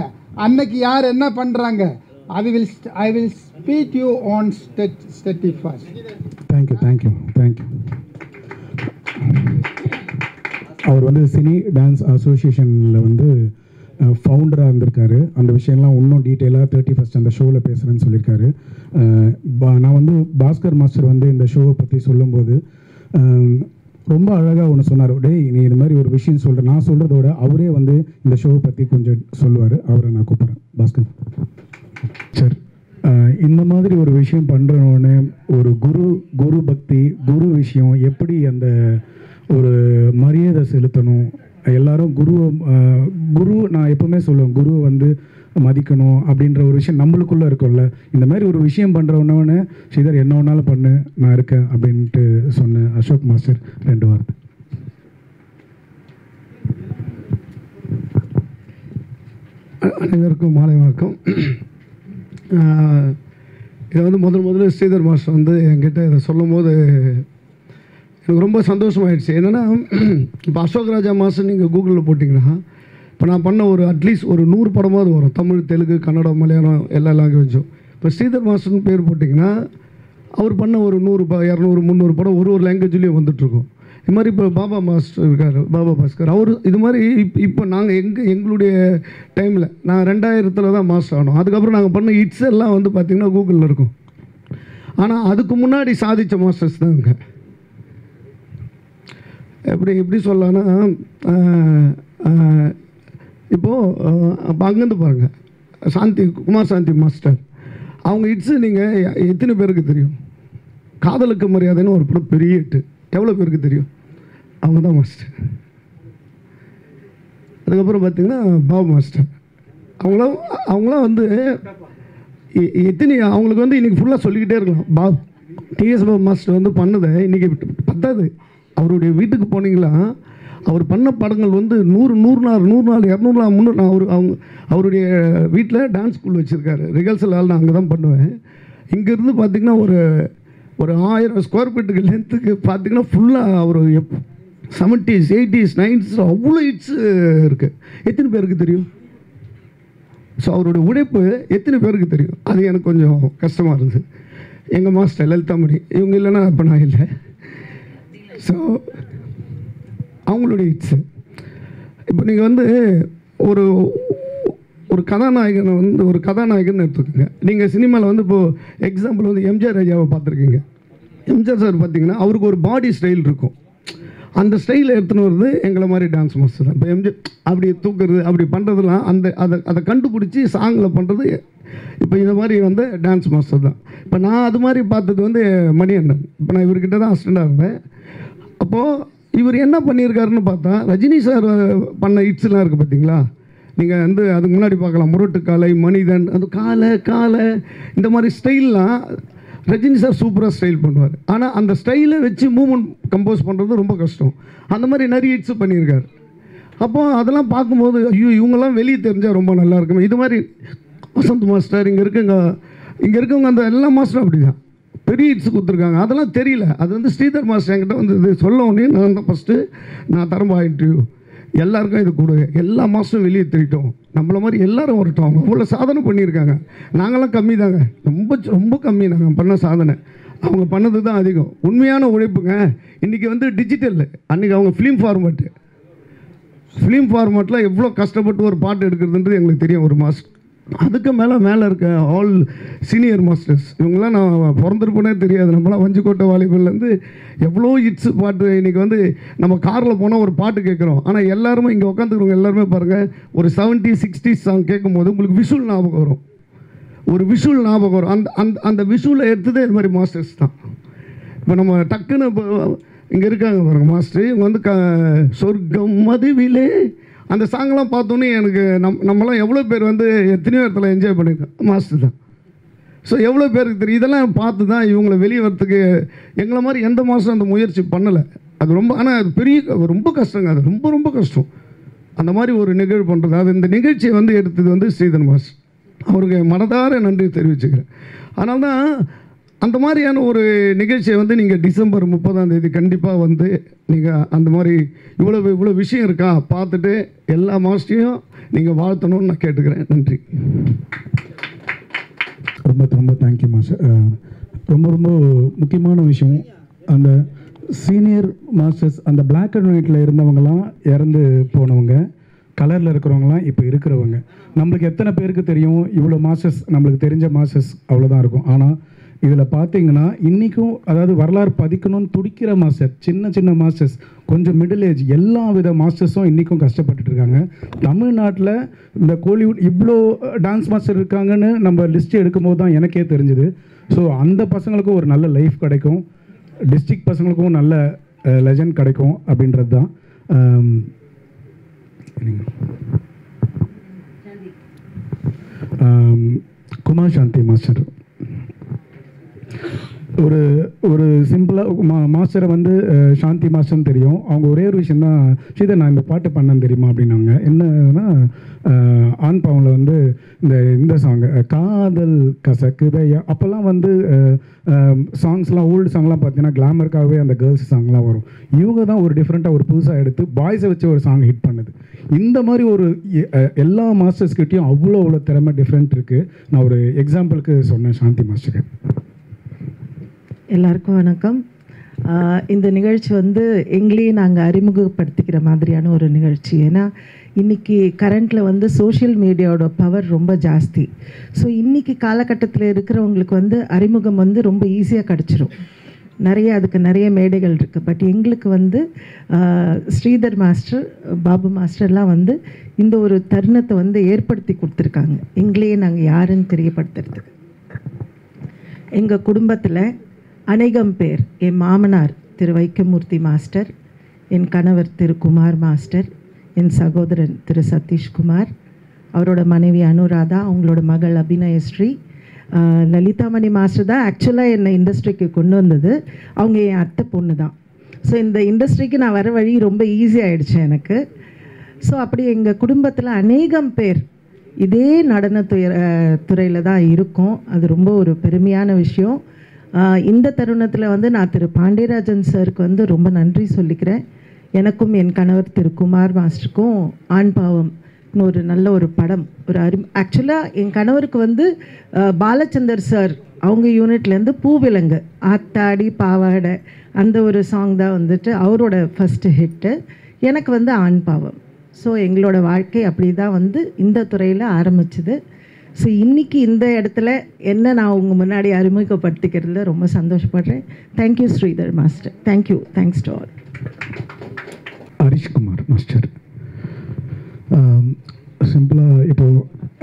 அன்னைக்கு யார் என்ன பண்ணுறாங்க, I will speak you on 31st. Thank you. அவர் வந்து சினி டான்ஸ் அசோசியேஷனில் வந்து ஃபவுண்டராக இருந்திருக்காரு. அந்த விஷயம்லாம் இன்னும் டீட்டெயிலாக 31st அந்த ஷோவில் பேசுகிறேன்னு சொல்லியிருக்காரு. நான் வந்து பாஸ்கர் மாஸ்டர் வந்து இந்த ஷோவை பற்றி சொல்லும்போது ரொம்ப அழகாக ஒன்று சொன்னார். டேய் நீ இது மாதிரி ஒரு விஷயம் சொல்கிற, நான் சொல்கிறத விட அவரே வந்து இந்த ஷோவை பற்றி கொஞ்சம் சொல்லுவார். அவரை நான் கூப்பிட்றேன். பாஸ்கர் சார், இந்த மாதிரி ஒரு விஷயம் பண்ணுறோன்னு ஒரு குரு பக்தி குரு விஷயம் எப்படி அந்த ஒரு மரியாதை செலுத்தணும், எல்லாரும் குரு நான் எப்பவுமே சொல்லுவேன், குருவை வந்து மதிக்கணும் அப்படின்ற ஒரு விஷயம் நம்மளுக்குள்ளே இருக்கும்ல. இந்த மாதிரி ஒரு விஷயம் பண்ணுறவனவனே ஸ்ரீதர் என்ன ஒன்றாலும் பண்ணு நான் இருக்கேன் அப்படின்ட்டு சொன்னேன். அசோக் மாஸ்டர் 2 வார்த்தை. அனைவருக்கும் மாலை வணக்கம். இதை வந்து முதல்ல ஸ்ரீதர் மாஸ்டர் வந்து என்கிட்ட இதை சொல்லும் போது எனக்கு ரொம்ப சந்தோஷமாயிடுச்சு. என்னென்னா இப்போ அசோக் ராஜா மாஸ்டர் நீங்கள் கூகுளில் போட்டிங்கன்னா இப்போ நான் பண்ண ஒரு அட்லீஸ்ட் ஒரு 100 படமாவது வரும், தமிழ், தெலுங்கு, கன்னடம், மலையாளம் எல்லா லாங்குவேஜும். இப்போ ஸ்ரீதர் மாஸ்டர்னு பேர் போட்டிங்கன்னா அவர் பண்ண ஒரு 100, 200, 300 படம் ஒரு லாங்குவேஜ்லேயும் வந்துட்டுருக்கும். இது மாதிரி இப்போ பாபா மாஸ்டர் இருக்கார், பாபா பாஸ்கர், அவர் இது மாதிரி இப்போ நாங்கள் எங்களுடைய டைமில் நான் 2000 தான் மாஸ்டர் ஆனோம். அதுக்கப்புறம் நாங்கள் பண்ண ஹிட்ஸ் எல்லாம் வந்து பார்த்திங்கன்னா கூகுளில் இருக்கும். ஆனால் அதுக்கு முன்னாடி சாதித்த மாஸ்டர்ஸ் தான் இங்கே. எப்படி சொல்லலான்னா இப்போது அங்கேருந்து பாருங்கள், குமார் சாந்தி மாஸ்டர் அவங்க ஹிட்ஸு நீங்கள் எத்தனை பேருக்கு தெரியும்? காதலுக்கு மரியாதைன்னு ஒரு படம் பெரிய ஹிட்டு, எவ்வளோ பேருக்கு தெரியும்? அவங்க தான் மாஸ்டர். அதுக்கப்புறம் பார்த்திங்கன்னா பாபு மாஸ்டர், அவங்களாம் வந்து அவங்களுக்கு வந்து இன்றைக்கி ஃபுல்லாக சொல்லிக்கிட்டே இருக்கலாம். டிஎஸ் பாபு மாஸ்டர் வந்து பண்ணதை இன்றைக்கி பத்தாது. அவருடைய வீட்டுக்கு போனீங்களா அவர் பண்ண படங்கள் வந்து 100 நாள் 200 நாள் 300. அவருடைய வீட்டில் டான்ஸ் ஸ்கூல் வச்சுருக்காரு. ரிஹர்சல் ஆள் நான் அங்கே தான் பண்ணுவேன். இங்கேருந்து பார்த்திங்கன்னா ஒரு 1000 ஸ்கொயர் ஃபீட்டுக்கு லென்த்துக்கு பார்த்திங்கன்னா ஃபுல்லாக அவர் 70s 80s 90s அவ்வளோ ஹிட்ஸு இருக்குது. எத்தனை பேருக்கு தெரியும்? ஸோ அவருடைய உழைப்பு எத்தனை பேருக்கு தெரியும்? அது எனக்கு கொஞ்சம் கஷ்டமாக இருந்தது. எங்கள் மாஸ்டர் லலிதாமணி இவங்க இல்லைன்னா இப்போ நான் இல்லை. ஸோ அவங்களுடைய ஹிட்ஸு இப்போ நீங்கள் வந்து ஒரு கதாநாயகன் எடுத்துக்கோங்க. நீங்கள் சினிமாவில் வந்து இப்போது எக்ஸாம்பிள் வந்து எம்ஜிஆர் ஐயாவை பார்த்துருக்கீங்க. எம்ஜிஆர் சார் பார்த்தீங்கன்னா அவருக்கு ஒரு பாடி ஸ்டைல் இருக்கும். அந்த ஸ்டைலை எடுத்துன்னு வருது எங்களை மாதிரி டான்ஸ் மாஸ்டர் தான். இப்போ எம்ஜிஆர் அப்படி தூக்குறது அப்படி பண்ணுறதுலாம் அதை கண்டுபிடிச்சி சாங்கில் பண்ணுறது இப்போ இந்த மாதிரி வந்து டான்ஸ் மாஸ்டர் தான். இப்போ நான் அது மாதிரி பார்த்தது வந்து மணியண்ணன். இப்போ நான் இவர்கிட்ட தான் அசிஸ்டண்டாக இருந்தேன். அப்போது இவர் என்ன பண்ணியிருக்காருன்னு பார்த்தா ரஜினி சார் பண்ண ஹிட்ஸ்லாம் இருக்குது பார்த்தீங்களா? நீங்கள் வந்து அதுக்கு முன்னாடி பார்க்கலாம், முரட்டு காலை, மனிதன், அந்த காலை இந்த மாதிரி ஸ்டைல்லாம் ரஜினி சார் சூப்பராக ஸ்டைல் பண்ணுவார். ஆனால் அந்த ஸ்டைலை வச்சு மூமெண்ட் கம்போஸ் பண்ணுறது ரொம்ப கஷ்டம். அந்த மாதிரி நிறைய ஹிட்ஸ் பண்ணியிருக்காரு. அப்போது அதெல்லாம் பார்க்கும்போது ஐயோ இவங்கெல்லாம் வெளியே தெரிஞ்சால் ரொம்ப நல்லா இருக்கும். இது மாதிரி வசந்த் மாஸ்டர் இங்கே இருக்கவங்க அந்த எல்லா மாஸ்டரும் அப்படி தான் பெரிய ஹிட்ஸ் கொடுத்துருக்காங்க. அதெல்லாம் தெரியல. அது வந்து ஸ்ரீதர் மாஸ்டர் என்கிட்ட வந்து இது சொல்ல உடனே நான் தான் ஃபஸ்ட்டு நான் தரம்பா இன்டர்வியூ எல்லாருக்கும் இது கொடு, எல்லா மாதம் வெளியே தெரிவிட்டோம், நம்மள மாதிரி எல்லோரும் வரட்டும். அவங்க அவ்வளோ சாதனை பண்ணியிருக்காங்க. நாங்களாம் கம்மி தாங்க, ரொம்ப கம்மி நாங்கள் பண்ண சாதனை. அவங்க பண்ணது தான் அதிகம். உண்மையான உழைப்புங்க. இன்றைக்கி வந்து டிஜிட்டல், அன்றைக்கி அவங்க ஃபிலிம் ஃபார்மேட்டில் எவ்வளோ கஷ்டப்பட்டு ஒரு பாட்டு எடுக்கிறதுன்றது எங்களுக்கு தெரியும். ஒரு மாஸ்டர் அதுக்கு மேலே இருக்க ஆல் சீனியர் மாஸ்டர்ஸ் இவங்களாம் நான் பிறந்திருப்பேனே தெரியாது. நம்மளாம் வஞ்சிக்கோட்டை வாலிபல்லேருந்து எவ்வளோ ஹிட்ஸ் பாட்டு. இன்றைக்கி வந்து நம்ம காரில் போனால் ஒரு பாட்டு கேட்குறோம். ஆனால் எல்லாருமே இங்கே உட்காந்துக்கிறவங்க எல்லாருமே பாருங்கள், ஒரு 70s 60s சாங் கேட்கும்போது உங்களுக்கு விஷுவல் ஞாபகம் வரும். அந்த விஷுவலை எடுத்ததே இது மாதிரி மாஸ்டர்ஸ் தான். இப்போ நம்ம டக்குன்னு இப்போ இங்கே இருக்காங்க பாருங்கள் மாஸ்டர், இவங்க வந்து சொர்க்கம் மதுவிலே அந்த சாங்கெலாம் பார்த்தோன்னே எனக்கு நம்மளாம் எவ்வளோ பேர் வந்து எத்தனையோ இடத்துல என்ஜாய் பண்ணியிருக்கோம், மாஸ்டர் தான். ஸோ எவ்வளோ பேருக்கு தெரியும். இதெல்லாம் பார்த்து தான் இவங்களை வெளியே வரத்துக்கு எங்களை மாதிரி எந்த மாதம் அந்த முயற்சி பண்ணலை. அது ஆனால் அது ரொம்ப கஷ்டங்க. அது ரொம்ப கஷ்டம் அந்த மாதிரி ஒரு நிகழ்வு பண்ணுறது. அது இந்த நிகழ்ச்சியை வந்து எடுத்தது வந்து ஸ்ரீதர் மாஸ்டர். அவருக்கு மனதார நன்றி தெரிவிச்சுக்கிறேன். அதனால தான் அந்த மாதிரியான ஒரு நிகழ்ச்சியை வந்து நீங்கள் டிசம்பர் 30 கண்டிப்பாக வந்து நீங்கள் அந்த மாதிரி இவ்வளோ விஷயம் இருக்கா பார்த்துட்டு எல்லா மாஸ்டரையும் நீங்கள் வாழ்த்தணும்னு நான் கேட்டுக்கிறேன். நன்றி. ரொம்ப தேங்க்யூ மாஸ்டர். ரொம்ப முக்கியமான விஷயம், அந்த சீனியர் மாஸ்டர்ஸ் அந்த பிளாக் அண்ட் ஒயிட்டில் இருந்தவங்கலாம் இறந்து போனவங்க, கலரில் இருக்கிறவங்களாம் இப்போ இருக்கிறவங்க. நம்மளுக்கு எத்தனை பேருக்கு தெரியும்? இவ்வளோ மாஸ்டர்ஸ் நம்மளுக்கு தெரிஞ்ச மாஸ்டர்ஸ் அவ்வளோதான் இருக்கும். ஆனால் இதில் பார்த்தீங்கன்னா இன்றைக்கும் அதாவது வரலாறு பதிக்கணும்னு துடிக்கிற மாஸ்டர், சின்ன சின்ன மாஸ்டர்ஸ், கொஞ்சம் மிடில் ஏஜ், எல்லா வித மாஸ்டர்ஸும் இன்றைக்கும் கஷ்டப்பட்டுட்டு இருக்காங்க. தமிழ்நாட்டில் இந்த கோலிவுட் இவ்வளோ டான்ஸ் மாஸ்டர் இருக்காங்கன்னு நம்ம லிஸ்ட்டு எடுக்கும்போது தான் எனக்கே தெரிஞ்சுது. ஸோ அந்த பசங்களுக்கும் ஒரு நல்ல லைஃப் கிடைக்கும், டிஸ்ட்ரிக்ட் பசங்களுக்கும் நல்ல லெஜண்ட் கிடைக்கும் அப்படின்றது தான். குமார் சாந்தி மாஸ்டர் ஒரு ஒரு சிம்பிளாக மாஸ்டரை வந்து சாந்தி மாஸ்டர்னு தெரியும். அவங்க ஒரே ஒரு விஷயம் தான், ஸ்ரீதர் நான் இந்த பாட்டு பண்ணேன்னு தெரியுமா அப்படின்னாங்க. என்னன்னா ஆண் பாவனில் வந்து இந்த சாங்கு காதல் கசக்குதையா, அப்போல்லாம் வந்து சாங்ஸ்லாம் ஓல்டு சாங்லாம் பார்த்தீங்கன்னா கிளாமருக்காகவே அந்த கேர்ள்ஸ் சாங்லாம் வரும். இவங்க தான் ஒரு டிஃப்ரெண்ட்டாக ஒரு புதுசாக எடுத்து பாய்ஸை வச்சு ஒரு சாங் ஹிட் பண்ணுது. இந்த மாதிரி ஒரு எல்லா மாஸ்டர்ஸ்கிட்டையும் அவ்வளோ திறமை டிஃப்ரெண்ட் இருக்குது. நான் ஒரு எக்ஸாம்பிளுக்கு சொன்னேன் சாந்தி மாஸ்டருக்கு. எல்லாருக்கும் வணக்கம். இந்த நிகழ்ச்சி வந்து எங்களையே நாங்கள் அறிமுகப்படுத்திக்கிற மாதிரியான ஒரு நிகழ்ச்சி. ஏன்னா இன்றைக்கி கரண்ட்டில் வந்து சோஷியல் மீடியாவோட பவர் ரொம்ப ஜாஸ்தி. ஸோ இன்றைக்கி காலகட்டத்தில் இருக்கிறவங்களுக்கு வந்து அறிமுகம் வந்து ரொம்ப ஈஸியாக கிடச்சிரும். அதுக்கு நிறைய மேடைகள் இருக்குது. பட் எங்களுக்கு வந்து ஸ்ரீதர் மாஸ்டர், பாபு மாஸ்டர்லாம் வந்து இந்த ஒரு தருணத்தை வந்து ஏற்படுத்தி கொடுத்துருக்காங்க, எங்களையே நாங்கள் யாருன்னு தெரியப்படுத்துறதுக்கு. எங்கள் குடும்பத்தில் அநேகம் பேர், என் மாமனார் திரு வைக்கமூர்த்தி மாஸ்டர், என் கணவர் திரு குமார் மாஸ்டர், என் சகோதரன் திரு சதீஷ்குமார், அவரோட மனைவி அனுராதா, அவங்களோட மகள் அபிநயஸ்ரீ, லலிதாமணி மாஸ்டர் தான் ஆக்சுவலாக என்னை இண்டஸ்ட்ரிக்கு கொண்டு வந்தது. அவங்க என் அத்தை பொண்ணு தான். ஸோ இந்த இண்டஸ்ட்ரிக்கு நான் வர வழி ரொம்ப ஈஸியாகிடுச்சு எனக்கு. ஸோ அப்படி எங்கள் குடும்பத்தில் அநேகம் பேர் இதே நடன துறையில் தான் இருக்கும். அது ரொம்ப ஒரு பெருமையான விஷயம். இந்த தருணத்தில் வந்து நான் திரு பாண்டியராஜன் சாருக்கு வந்து ரொம்ப நன்றி சொல்லிக்கிறேன். எனக்கும் என் கணவர் திரு குமார் மாஸ்டருக்கும் ஆண் பாவம் ஒரு நல்ல ஒரு படம், ஒரு ஆக்சுவலாக என் கணவருக்கு வந்து பாலச்சந்தர் சார் அவங்க யூனிட்லேருந்து பூவிலங்கு ஆத்தாடி பாவாடை அந்த ஒரு சாங் தான் வந்துட்டு அவரோட ஃபஸ்ட்டு ஹிட்டு. எனக்கு வந்து ஆண் பாவம். ஸோ எங்களோட வாழ்க்கை அப்படி தான் வந்து இந்த துறையில் ஆரம்பிச்சுது. ஸோ இன்றைக்கி இந்த இடத்துல என்ன நான் உங்கள் முன்னாடி அறிமுகப்படுத்திக்கிறதுல ரொம்ப சந்தோஷப்படுறேன். Thank you Sridhar master. Thank you. Thanks to all. Harishkumar master சிம்பிளாக இப்போது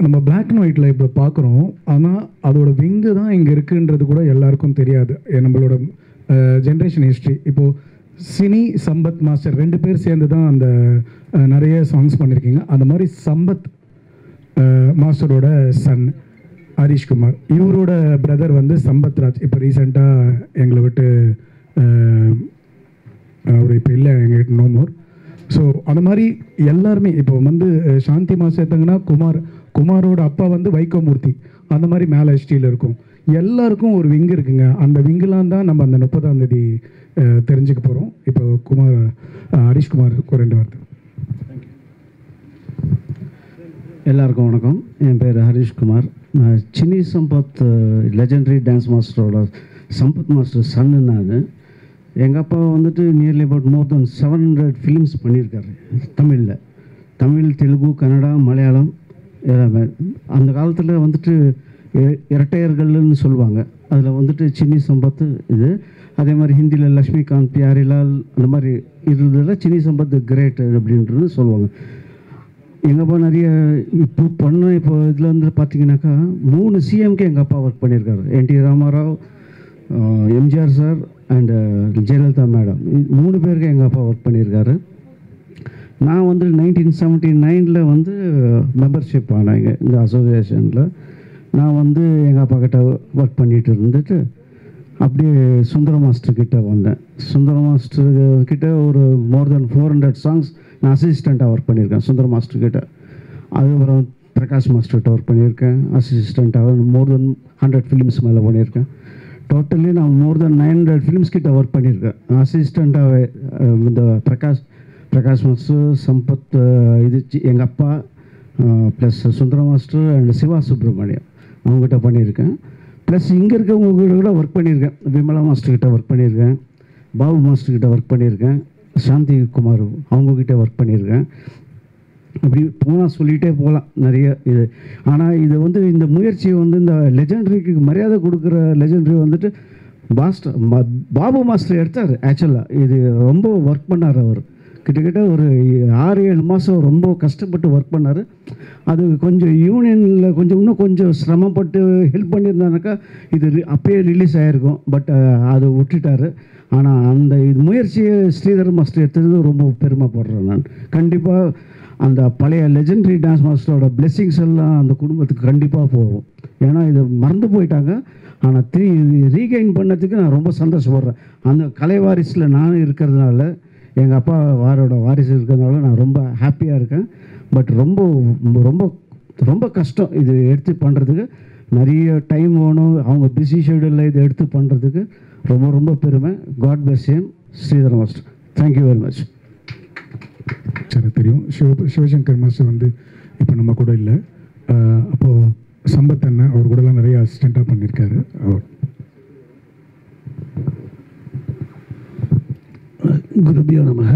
நம்ம பிளாக் அண்ட் ஒயிட்டில் இப்போ பார்க்குறோம், ஆனால் அதோட விங்கு தான் இங்கே இருக்குன்றது கூட எல்லாருக்கும் தெரியாது. நம்மளோட ஜென்ரேஷன் ஹிஸ்ட்ரி. இப்போது சினி சம்பத் மாஸ்டர் 2 பேர் சேர்ந்து தான் அந்த நிறைய சாங்ஸ் பண்ணியிருக்கீங்க. அந்த மாதிரி சம்பத் மாஸ்டரோட சன் ஹரிஷ்குமார், இவரோட பிரதர் வந்து சம்பத் ராஜ் இப்போ ரீசெண்டாக எங்களை விட்டு அவர் இப்போ இல்லை, எங்ககிட்ட நோ மோர். ஸோ அந்த மாதிரி எல்லாருமே இப்போ வந்து சாந்தி மாஸ்டர் எடுத்தாங்கன்னா குமாரோட அப்பா வந்து வைக்கமூர்த்தி, அந்த மாதிரி மேலே ஹிஸ்ட்ரியில் இருக்கும். எல்லாருக்கும் ஒரு விங்கு இருக்குங்க. அந்த விங்குலாம் தான் நம்ம அந்த 30ஆம் தேதி தெரிஞ்சுக்க போகிறோம். இப்போ ஹரிஷ்குமாருக்கு 2 வார்த்தை. எல்லாருக்கும் வணக்கம். என் பேர் ஹரிஷ்குமார். நான் சினி சம்பத் லெஜெண்டரி டான்ஸ் மாஸ்டரோட சம்பத் மாஸ்டர் சன்னு. நான் எங்கள் அப்பா வந்துட்டு nearly about more than 700 films பண்ணியிருக்காரு தமிழில். தமிழ், தெலுங்கு, கன்னடா, மலையாளம் எல்லாமே. அந்த காலத்தில் வந்துட்டு இரட்டையர்கள்னு சொல்லுவாங்க. அதில் வந்துட்டு சினி சம்பத்து இது. அதே மாதிரி ஹிந்தியில் லக்ஷ்மிகாந்த், பியாரிலால் அந்த மாதிரி இருந்ததில் சினி சம்பத் கிரேட் அப்படின்றது சொல்லுவாங்க. எங்கள் அப்பா நிறைய இப்போ இதில் வந்து பார்த்தீங்கன்னாக்கா 3 சிஎம்கே எங்கள் அப்பா ஒர்க் பண்ணியிருக்காரு. NT Rama Rao, MGR sir and Jayalalithaa madam, 3 பேருக்கு எங்கள் அப்பா ஒர்க் பண்ணியிருக்காரு. நான் வந்து 1979 வந்து மெம்பர்ஷிப் ஆனாங்க இந்த அசோசியேஷனில். நான் வந்து எங்கள் அப்பா கிட்ட ஒர்க் பண்ணிகிட்டு இருந்துட்டு அப்படியே சுந்தர மாஸ்டர்கிட்ட வந்தேன். சுந்தர மாஸ்டர்கிட்ட ஒரு மோர் தென் 400 சாங்ஸ் நான் அசிஸ்டண்ட்டாக ஒர்க் பண்ணியிருக்கேன் சுந்தர மாஸ்டர்கிட்ட. அதுக்கப்புறம் பிரகாஷ் மாஸ்டர்கிட்ட ஒர்க் பண்ணியிருக்கேன் அசிஸ்டண்ட்டாக. மோர் தென் 100 ஃபிலிம்ஸ் மேலே பண்ணியிருக்கேன். டோட்டலி நான் மோர் தென் 900 ஃபிலிம்ஸ் கிட்ட ஒர்க் பண்ணியிருக்கேன் அசிஸ்டண்ட்டாகவே. இந்த பிரகாஷ் மாஸ்டர், சம்பத், இது எங்கள் அப்பா plus Sundara master and Shiva Subramaniam அவங்ககிட்ட பண்ணியிருக்கேன். ப்ளஸ் இங்கே இருக்கவங்க கூட ஒர்க் பண்ணியிருக்கேன். விமலா மாஸ்டர்கிட்ட ஒர்க் பண்ணியிருக்கேன், பாபு மாஸ்டர்கிட்ட ஒர்க் பண்ணியிருக்கேன், சாந்தி குமார் அவங்கக்கிட்ட ஒர்க் பண்ணியிருக்கேன். அப்படி போனால் சொல்லிகிட்டே போகலாம் நிறைய இது. ஆனால் இது வந்து இந்த முயற்சியை வந்து இந்த லெஜெண்டரிக்கு மரியாதை கொடுக்குற லெஜெண்டரி வந்துட்டு பாபு மாஸ்டர் எடுத்தார். ஆக்சுவலாக இது ரொம்ப ஒர்க் பண்ணார். அவர் கிட்டத்தட்ட ஒரு 6-7 மாதம் ரொம்ப கஷ்டப்பட்டு ஒர்க் பண்ணார். அது கொஞ்சம் யூனியனில் இன்னும் கொஞ்சம் சிரமப்பட்டு ஹெல்ப் பண்ணியிருந்தானாக்கா இது அப்பயே ரிலீஸ் ஆகிருக்கும். பட் அதை விட்டுட்டார். ஆனால் அந்த இது முயற்சியை ஸ்ரீதர் மாஸ்டர் எடுத்தது ரொம்ப பெருமைப்படுறேன் நான். கண்டிப்பாக அந்த பழைய லெஜெண்டரி டான்ஸ் மாஸ்டரோட பிளெஸ்ஸிங்ஸ் எல்லாம் அந்த குடும்பத்துக்கு கண்டிப்பாக போகும். ஏன்னா இதை மறந்து போயிட்டாங்க. ஆனால் ரீகெயின் பண்ணதுக்கு நான் ரொம்ப சந்தோஷப்படுறேன். அந்த கலை வாரிசில் நான் இருக்கிறதுனால, எங்கள் அப்பா வாரிசு இருக்கிறதுனால நான் ரொம்ப ஹாப்பியாக இருக்கேன். பட் ரொம்ப ரொம்ப ரொம்ப கஷ்டம் இது எடுத்து பண்ணுறதுக்கு. நிறைய டைம் வேணும். அவங்க பிஸி ஷெடியூலில் இதை எடுத்து பண்ணுறதுக்கு ரொம்ப ரொம்ப பெருமை. God bless him Sridhar master. Thank you very much. சரி, தெரியும் சிவசங்கர் மாஸ்டர் வந்து இப்போ நம்ம கூட இல்லை. அப்போது சம்பத் அண்ணன் அவர் கூடலாம் நிறைய அசிஸ்டண்ட்டாக பண்ணியிருக்காரு. அவர் குருபியோ நமக.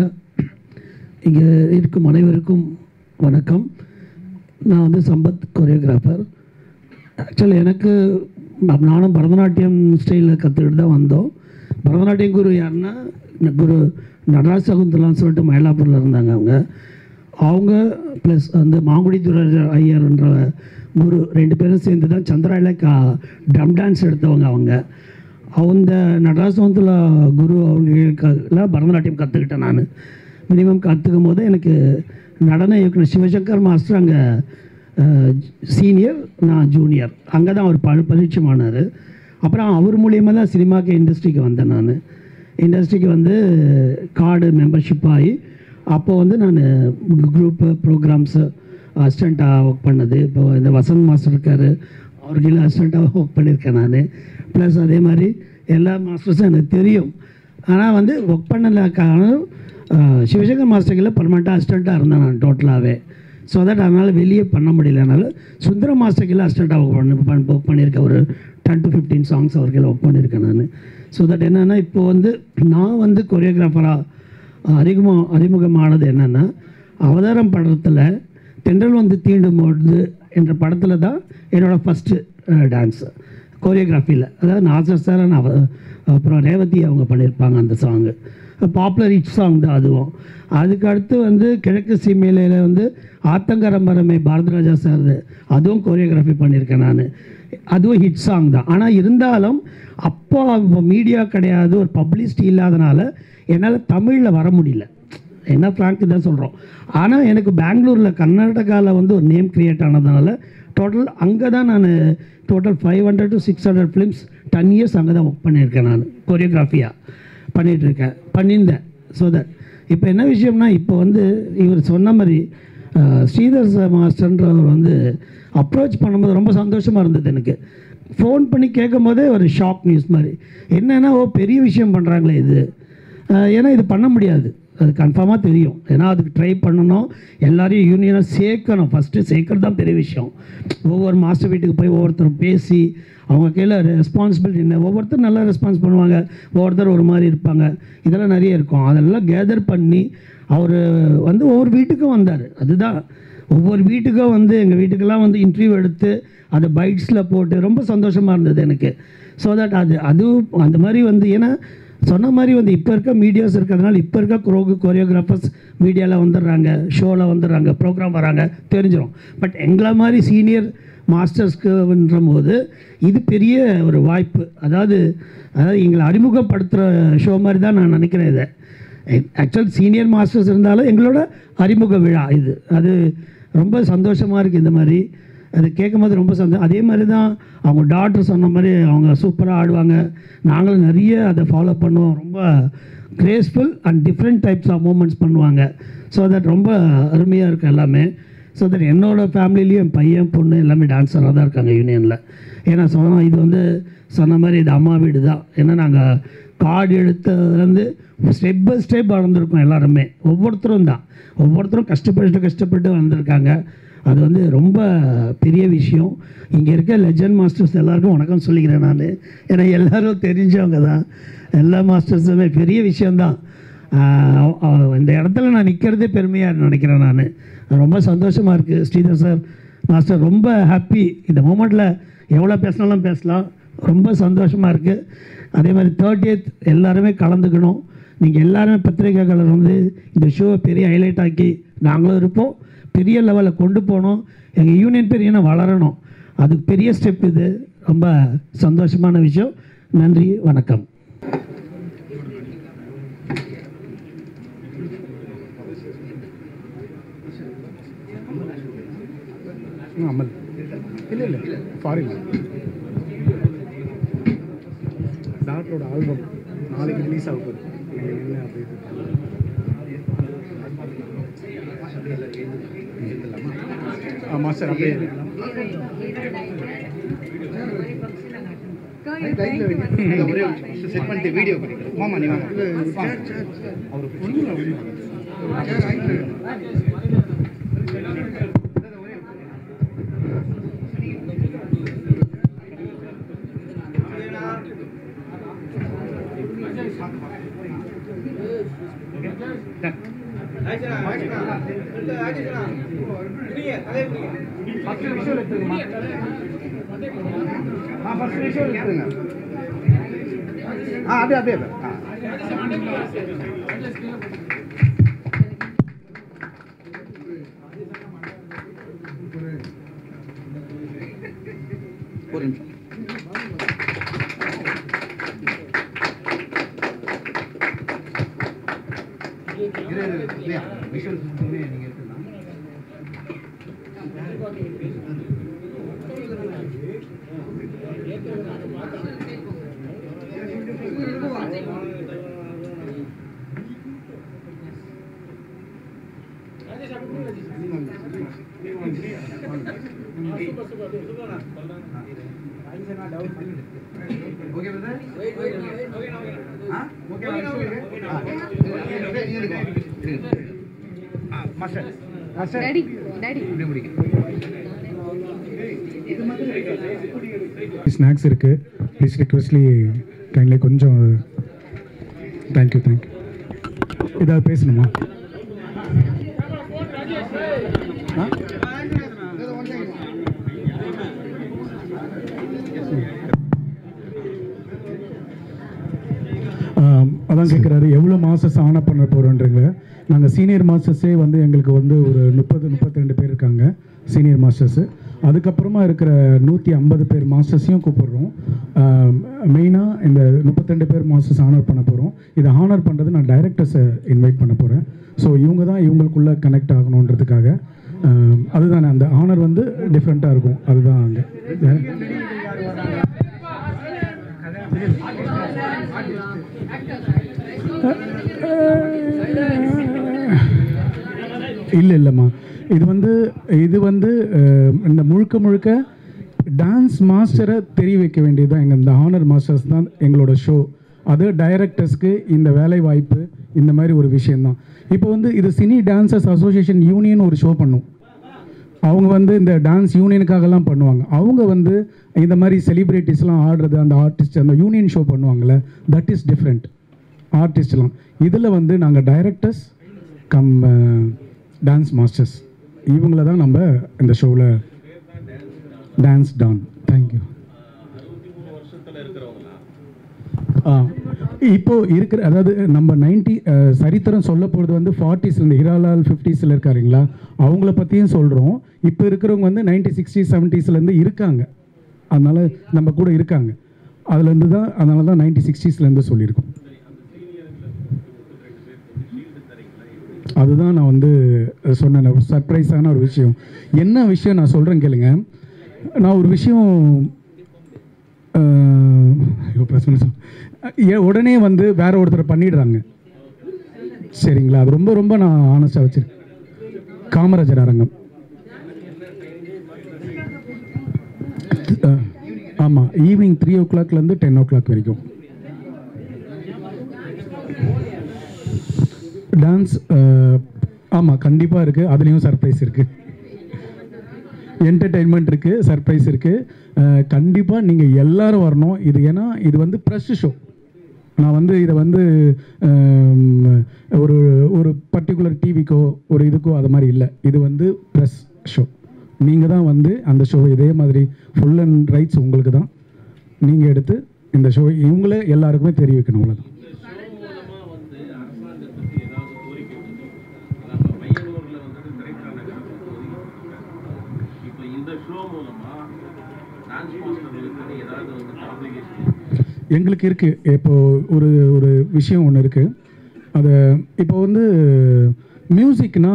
இங்கே இருக்கும் அனைவருக்கும் வணக்கம். நான் வந்து சம்பத் கொரியோகிராஃபர். ஆக்சுவலி எனக்கு நானும் பரதநாட்டியம் ஸ்டைலில் கற்றுக்கிட்டு தான் வந்தோம். பரதநாட்டியம் குரு யாருன்னா குரு நடராஜ் சகுந்தலான்னு சொல்லிட்டு மயிலாப்பூரில் இருந்தாங்க. அவங்க ப்ளஸ் வந்து மாங்குடி துரை ஐயர்ன்ற குரு 2 பேரும் சேர்ந்து தான் சந்திராயில் ட்ரம் டான்ஸ் எடுத்தவங்க. அவங்க நடராஜ் சகுந்தலா குரு அவங்களுக்கெல்லாம் பரதநாட்டியம் கற்றுக்கிட்டேன். நான் மினிமம் கற்றுக்கும் போது எனக்கு நடன இயக்குனர் சிவசங்கர் மாஸ்டர் அங்கே சீனியர், நான் ஜூனியர். அங்கே தான் அவர் பரிச்சயமானார். அப்புறம் அவர் மூலியமாக தான் சினிமாக்கு இண்டஸ்ட்ரிக்கு வந்தேன். நான் இண்டஸ்ட்ரிக்கு வந்து கார்டு மெம்பர்ஷிப் ஆகி அப்போது வந்து நான் குரூப்பு ப்ரோக்ராம்ஸு அசிஸ்டண்ட்டாக ஒர்க் பண்ணது. இப்போ இந்த வசந்த் மாஸ்டர் இருக்கார், அவருக்கெல்லாம் அசிஸ்டண்ட்டாக ஒர்க் பண்ணியிருக்கேன் நான். ப்ளஸ் அதே மாதிரி எல்லா மாஸ்டர்ஸும் எனக்கு தெரியும். ஆனால் வந்து ஒர்க் பண்ணலக்கான சிவசங்கர் மாஸ்டர்களில் பர்மனெண்ட்டாக அசிஸ்டண்ட்டாக இருந்தேன் நான் டோட்டலாகவே. ஸோ தட் அதனால் வெளியே பண்ண முடியல. அதனால் சுந்தர மாஸ்டர்களில் அசிஸ்டண்ட்டாக ஒர்க் பண்ணியிருக்கேன். ஒரு 10 to 15 சாங்ஸ் அவர்களில் ஒர்க் பண்ணியிருக்கேன் நான். ஸோ தட் என்னென்னா இப்போ வந்து நான் வந்து கொரியோகிராஃபராக அறிமுகமானது என்னென்னா, அவதாரம் படத்தில் தென்றல் வந்து தீண்டும் போது என்ற படத்தில் தான் என்னோடய ஃபஸ்ட்டு டான்ஸு கோரியோகிராஃபியில். அதாவது நாசர் சார் அப்புறம் ரேவதி அவங்க பண்ணியிருப்பாங்க அந்த சாங்கு. பாப்புலர் ஹிட் சாங் தான் அதுவும். அதுக்கடுத்து வந்து கிழக்கு சீமையில வந்து ஆத்தங்கரம்பரமே பாரதிராஜா சார், அதுவும் கோரியோகிராஃபி பண்ணியிருக்கேன் நான். அதுவும் ஹிட் சாங் தான். ஆனால் இருந்தாலும் அப்போ மீடியா கிடையாது, ஒரு பப்ளிசிட்டி இல்லாதனால என்னால் தமிழில் வர முடியல. என்ன ஃப்ராங்க்கு தான் சொல்கிறோம். ஆனால் எனக்கு பெங்களூரில் கர்நாடகாவில் வந்து ஒரு நேம் க்ரியேட் ஆனதுனால டோட்டல் அங்கே தான் நான் டோட்டல் 500 to 600 ஃபிலிம்ஸ் 10 years அங்கே தான் ஒர்க் பண்ணியிருக்கேன். நான் கொரியோகிராஃபியாக பண்ணியிருந்தேன். ஸோ தட் இப்போ என்ன விஷயம்னா, இப்போ வந்து இவர் சொன்ன மாதிரி ஸ்ரீதர் மாஸ்டர்ன்றவர் வந்து அப்ரோச் பண்ணும்போது ரொம்ப சந்தோஷமாக இருந்தது எனக்கு. ஃபோன் பண்ணி கேட்கும் போதே ஒரு ஷாக் நியூஸ் மாதிரி. என்னென்னா, பெரிய விஷயம் பண்ணுறாங்களே இது. ஏன்னா இது பண்ண முடியாது, அது கன்ஃபார்மாக தெரியும். ஏன்னா அதுக்கு ட்ரை பண்ணணும், எல்லாரையும் யூனியனாக சேர்க்கணும். ஃபஸ்ட்டு சேர்க்கறது தான் பெரிய விஷயம். ஒவ்வொரு மாஸ்டர் வீட்டுக்கு போய் ஒவ்வொருத்தரும் பேசி அவங்க கையில் ரெஸ்பான்சிபிலிட்டி என்ன, ஒவ்வொருத்தரும் நல்லா ரெஸ்பான்ஸ் பண்ணுவாங்க, ஒவ்வொருத்தர் ஒரு மாதிரி இருப்பாங்க. இதெல்லாம் நிறைய இருக்கும். அதெல்லாம் கேதர் பண்ணி அவர் வந்து ஒவ்வொரு வீட்டுக்கும் வந்தார். அதுதான் ஒவ்வொரு வீட்டுக்கும் வந்து எங்கள் வீட்டுக்கெல்லாம் வந்து இன்டர்வியூ எடுத்து அதை பைட்ஸில் போட்டு ரொம்ப சந்தோஷமாக இருந்தது எனக்கு. ஸோ தட் அதுவும் அந்த மாதிரி வந்து, ஏன்னா சொன்ன மாதிரி வந்து இப்போ இருக்க மீடியாஸ் இருக்கிறதுனால இப்போ இருக்க கோரியோகிராஃபர்ஸ் மீடியாவில் வந்துடுறாங்க, ஷோவில் வந்துடுறாங்க, ப்ரோக்ராம் வராங்க, தெரிஞ்சிடும். பட் எங்களை மாதிரி சீனியர் மாஸ்டர்ஸ்க்குன்ற போது இது பெரிய ஒரு வாய்ப்பு. அதாவது எங்களை அறிமுகப்படுத்துகிற ஷோ மாதிரி தான் நான் நினைக்கிறேன் இதை. ஆக்சுவல் சீனியர் மாஸ்டர்ஸ் இருந்தாலும் எங்களோட அறிமுக விழா இது. அது ரொம்ப சந்தோஷமாக இருக்குது. இந்த மாதிரி அது கேட்கும் போது ரொம்ப சந்தோஷம். அதே மாதிரி தான் அவங்க டாக்டர் சொன்ன மாதிரி அவங்க சூப்பராக ஆடுவாங்க. நாங்களும் நிறைய அதை ஃபாலோ பண்ணுவோம். ரொம்ப graceful and different types of movements பண்ணுவாங்க. ஸோ தட் ரொம்ப அருமையாக இருக்குது எல்லாமே. ஸோ தட் என்னோடய ஃபேமிலிலேயும் என் பையன் பொண்ணு எல்லாமே டான்ஸராக தான் இருக்காங்க யூனியனில். ஏன்னா இது வந்து சொன்ன மாதிரி இது அம்மா வீடு தான். ஏன்னா நாங்கள் கார்டு எடுத்ததுலேருந்து ஸ்டெப் பை ஸ்டெப் வளர்ந்துருக்கோம் எல்லாருமே. ஒவ்வொருத்தரும் கஷ்டப்பட்டு வந்திருக்காங்க. அது வந்து ரொம்ப பெரிய விஷயம். இங்கே இருக்க லெஜண்ட் மாஸ்டர்ஸ் எல்லாருக்கும் வணக்கம் சொல்லிக்கிறேன் நான். ஏன்னா எல்லோரும் தெரிஞ்சவங்க தான். எல்லா மாஸ்டர்ஸுமே பெரிய விஷயந்தான். இந்த இடத்துல நான் நிற்கிறதே பெருமையாக நினைக்கிறேன். நான் ரொம்ப சந்தோஷமாக இருக்குது. ஸ்ரீதர் சார் மாஸ்டர் ரொம்ப ஹாப்பி. இந்த மூமெண்ட்டில் எவ்வளோ பேசினாலும் பேசலாம். ரொம்ப சந்தோஷமாக இருக்குது. அதே மாதிரி 30th எல்லாருமே கலந்துக்கணும். நீங்கள் எல்லாருமே பத்திரிகையாளர் வந்து இந்த ஷோவை பெரிய ஹைலைட் ஆக்கி நாங்களும் இருப்போம். பெரிய லெவலில் கொண்டு போகணும். எங்கள் யூனியன் பேர் இன்னும் வளரணும். அதுக்கு பெரிய ஸ்டெப் இது. ரொம்ப சந்தோஷமான விஷயம். நன்றி, வணக்கம். அமல் இல்லை இல்லை ஃபாரின் டாக்டரோட ஆல்பம் நாளைக்கு ரிலீஸ் ஆக போகுது. என்ன அப்படி மாஸ்டர் அப்படியே செட் பண்ணிட்டு வீடியோ மாமா நீ வாங்க அவர் அப்படியே ஒரு நிமிஷம். ஸ்நாக்ஸ் இருக்குது. ப்ளீஸ் ரிக்வெஸ்ட்லி கைண்ட்லி கொஞ்சம் தேங்க்யூ. ஏதாவது பேசணுமா? அதான் கேட்குறாரு எவ்வளோ மாஸ்டர்ஸ் ஆன பண்ண போகிறோன்றீங்க. நாங்கள் சீனியர் மாஸ்டர்ஸே வந்து எங்களுக்கு வந்து ஒரு 32 பேர் இருக்காங்க சீனியர் மாஸ்டர்ஸு. அதுக்கப்புறமா இருக்கிற 150 பேர் மாஸ்டர்ஸையும் கூப்பிடுறோம். மெயினாக இந்த 32 பேர் மாஸ்டர்ஸ் ஆனர் பண்ண போகிறோம். இதை ஆனர் பண்ணுறது நான் டைரக்டர்ஸை இன்வைட் பண்ண போகிறேன். ஸோ இவங்க தான் இவங்களுக்குள்ளே கனெக்ட் ஆகணுன்றதுக்காக. அதுதானே அந்த ஆனர் வந்து டிஃப்ரெண்ட்டாக இருக்கும். அதுதான் அங்கே இல்லைம்மா. இது வந்து இந்த முழுக்க டான்ஸ் மாஸ்டரை தெரிய வைக்க வேண்டியது தான் எங்கள் இந்த ஆனர் மாஸ்டர்ஸ் தான் எங்களோட ஷோ. அது டைரக்டர்ஸ்க்கு இந்த வேலை வாய்ப்பு இந்த மாதிரி ஒரு விஷயந்தான். இப்போ வந்து இது சினி டான்சர்ஸ் அசோசியேஷன் யூனியன் ஒரு ஷோ பண்ணும். அவங்க வந்து இந்த டான்ஸ் யூனியனுக்காகலாம் பண்ணுவாங்க. அவங்க வந்து இந்த மாதிரி செலிப்ரிட்டிஸ்லாம் ஆடுறது அந்த ஆர்டிஸ்ட் அந்த யூனியன் ஷோ பண்ணுவாங்கள்ல, தட் இஸ் டிஃப்ரெண்ட். ஆர்டிஸ்ட்லாம் இதில் வந்து நாங்கள் டைரக்டர்ஸ் கம் டான்ஸ் மாஸ்டர்ஸ் இவங்கள தான் நம்ம இந்த ஷோவில் டான்ஸ் டான். தேங்க்யூ. இப்போது இருக்கிற அதாவது நம்ம 90 சரித்திரம் சொல்ல போகிறது வந்து 40ஸ்லேருந்து ஹிராலால் 50ஸ்ல இருக்காருங்களா, அவங்கள பற்றியும் சொல்கிறோம். இப்போ இருக்கிறவங்க வந்து 90s 60s 70ஸ்லேருந்து இருக்காங்க. அதனால் நம்ம கூட இருக்காங்க. அதுலேருந்து தான் அதனால தான் 90s 60ஸ்லேருந்து சொல்லியிருக்கோம். அதுதான் நான் வந்து சொன்னேன் சர்ப்ரைஸான ஒரு விஷயம். என்ன விஷயம் நான் சொல்கிறேன் கேளுங்க. நான் ஒரு விஷயம் உடனே வந்து வேற ஒருத்தர் பண்ணிடுறாங்க சரிங்களா. அது ரொம்ப நான் ஆனஸ்டாக வச்சிருக்கேன். காமராஜர் அரங்கம் ஆமாம், ஈவினிங் 3 o'clockலேருந்து 10 o'clock வரைக்கும் டான்ஸ். ஆமாம் கண்டிப்பாக இருக்குது. அதுலேயும் சர்ப்ரைஸ் இருக்குது, என்டர்டெயின்மெண்ட் இருக்குது, சர்ப்ரைஸ் இருக்குது. கண்டிப்பாக நீங்கள் எல்லோரும் வரணும். இது ஏன்னா இது வந்து ப்ரெஷ் ஷோ. நான் வந்து இதை வந்து ஒரு ஒரு பர்டிகுலர் டிவிக்கோ ஒரு இதுக்கோ அது மாதிரி இல்லை. இது வந்து ப்ரெஸ் ஷோ. நீங்கள் தான் வந்து அந்த ஷோ இதே மாதிரி ஃபுல் அண்ட் ரைட்ஸ் உங்களுக்கு தான். நீங்கள் எடுத்து இந்த ஷோ இவங்களே எல்லாருக்குமே தெரிய வைக்கணும். அவ்வளோதான். எங்களுக்கு இருக்குது. இப்போது ஒரு ஒரு விஷயம் ஒன்று இருக்குது. அதை இப்போ வந்து மியூசிக்னா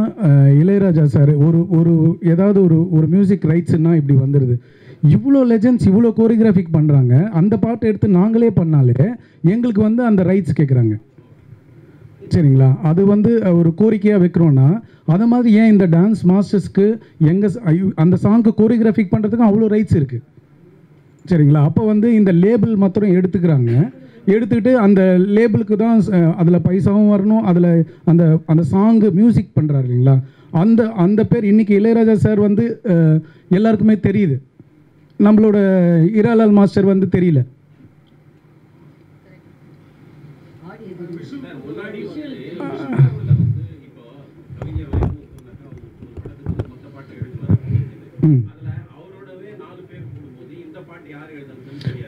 இளையராஜா சார் ஒரு ஒரு ஏதாவது ஒரு ஒரு மியூசிக் ரைட்ஸுன்னா இப்படி வந்துடுது. இவ்வளோ லெஜண்ட்ஸ் இவ்வளோ கோரியோகிராஃபிக் பண்ணுறாங்க. அந்த பாட்டை எடுத்து நாங்களே பண்ணாலே எங்களுக்கு வந்து அந்த ரைட்ஸ் கேட்குறாங்க. சரிங்களா? அது வந்து ஒரு கோரிக்கையாக வைக்கிறோன்னா அதை மாதிரி ஏன் இந்த டான்ஸ் மாஸ்டர்ஸ்க்கு எங்கள் அந்த சாங்க்கு கோரியோகிராஃபிக் பண்ணுறதுக்கும் அவ்வளோ ரைட்ஸ் இருக்குது. சரிங்களா? அப்போ வந்து இந்த லேபிள் மாத்திரம் எடுத்துக்கிறாங்க. எடுத்துக்கிட்டு அந்த லேபிளுக்கு தான் அதில் பைசாவும் வரணும். அதில் அந்த அந்த சாங்கு மியூசிக் பண்ணுறாரு இல்லைங்களா? அந்த அந்த பேர் இன்றைக்கி இளையராஜா சார் வந்து எல்லாருக்குமே தெரியுது. நம்மளோட ஹீராலால் மாஸ்டர் வந்து தெரியல.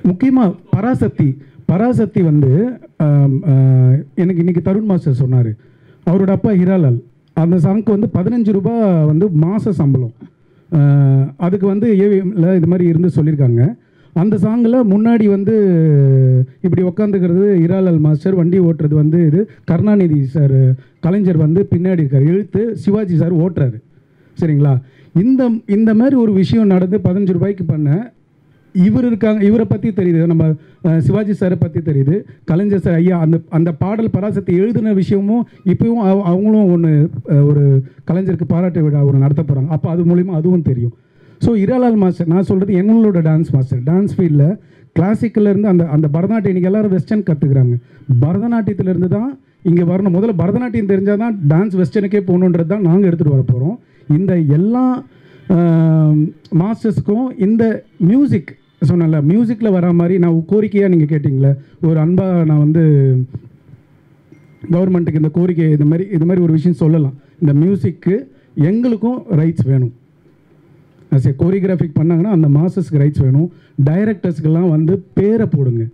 முக்கியமாக பராசக்தி வந்து எனக்கு இன்றைக்கி தருண் மாஸ்டர் சொன்னார். அவரோட அப்பா ஹீராலால். அந்த சாங்க்கு வந்து 15 ரூபா வந்து மாத சம்பளம். அதுக்கு வந்து ஏவிஎம்ல இது மாதிரி இருந்து சொல்லியிருக்காங்க. அந்த சாங்கில் முன்னாடி வந்து இப்படி உக்காந்துக்கிறது ஹீராலால் மாஸ்டர், வண்டி ஓட்டுறது வந்து இது கருணாநிதி சார் கலைஞர் வந்து பின்னாடி இருக்கார், எழுத்து சிவாஜி சார் ஓட்டுறாரு. சரிங்களா? இந்த மாதிரி ஒரு விஷயம் நடந்து 15 ரூபாய்க்கு பண்ண இவர் இருக்காங்க. இவரை பற்றி தெரியுது, நம்ம சிவாஜி சாரை பற்றி தெரியுது, கலைஞர் சார் ஐயா அந்த பாடல் பராசக்தி எழுதின விஷயமும் இப்போவும் அவங்களும் ஒரு கலைஞருக்கு பாராட்டு விழா ஒரு நடத்த போகிறாங்க. அப்போ அது மூலிமா அதுவும் தெரியும். ஸோ ஹீராலால் மாஸ்டர் நான் சொல்கிறது எங்களோட டான்ஸ் மாஸ்டர். டான்ஸ் ஃபீல்டில் கிளாசிக்கல்லேருந்து அந்த பரதநாட்டியம் இன்றைக்கி எல்லோரும் வெஸ்டர்ன் கற்றுக்குறாங்க. பரதநாட்டியத்திலேருந்து தான் இங்கே வரணும். முதல்ல பரதநாட்டியம் தெரிஞ்சால் தான் டான்ஸ் வெஸ்டர்னுக்கே போகணுன்றது தான் நாங்கள் எடுத்துகிட்டு வர போகிறோம். இந்த எல்லா மாஸ்டர்ஸுக்கும் இந்த மியூசிக் சொன்னல மியூசிக்கில் வரா மாதிரி நான் கோரிக்கையாக நீங்கள் கேட்டிங்களே, ஒரு அன்பாக நான் வந்து கவர்மெண்ட்டுக்கு இந்த கோரிக்கை இது மாதிரி ஒரு விஷயம் சொல்லலாம். இந்த மியூசிக்கு எங்களுக்கும் ரைட்ஸ் வேணும். அஸ் ஏ கோரியோகிராஃபிக் பண்ணாங்கன்னா அந்த மாஸ்டர்ஸ்க்கு ரைட்ஸ் வேணும். டைரக்டர்ஸ்க்கெல்லாம் வந்து பேரை போடுங்க.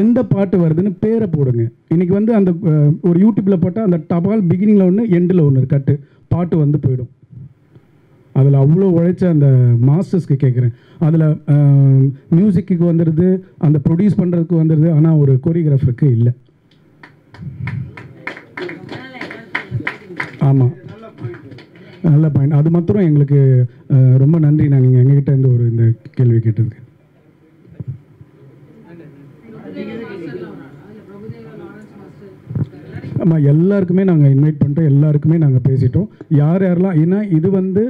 எந்த பாட்டு வருதுன்னு பேரை போடுங்க. இன்றைக்கி வந்து அந்த ஒரு யூடியூப்பில் போட்டால் அந்த டபால் பிகினிங்கில் ஒன்று எண்டில் ஒன்று கட்டு பாட்டு வந்து போயிடும். அதில் அவ்வளோ உழைச்ச அந்த மாஸ்டர்ஸ்க்கு கேட்குறேன். அதில் மியூசிக்கு வந்துடுது, அந்த ப்ரொடியூஸ் பண்ணுறதுக்கு வந்துடுது, ஆனால் ஒரு கோரியோகிராஃபருக்கு இல்லை. ஆமாம், நல்ல பாயிண்ட். அது மாத்திரம் எங்களுக்கு ரொம்ப நன்றி. நான் நீங்கள் எங்ககிட்ட இருந்து இந்த கேள்வி கேட்டதுக்கு. ஆமாம், எல்லாருக்குமே நாங்கள் இன்வைட் பண்ணிட்டோம், எல்லாருக்குமே நாங்கள் பேசிட்டோம். யாரெல்லாம் ஏன்னா இது வந்து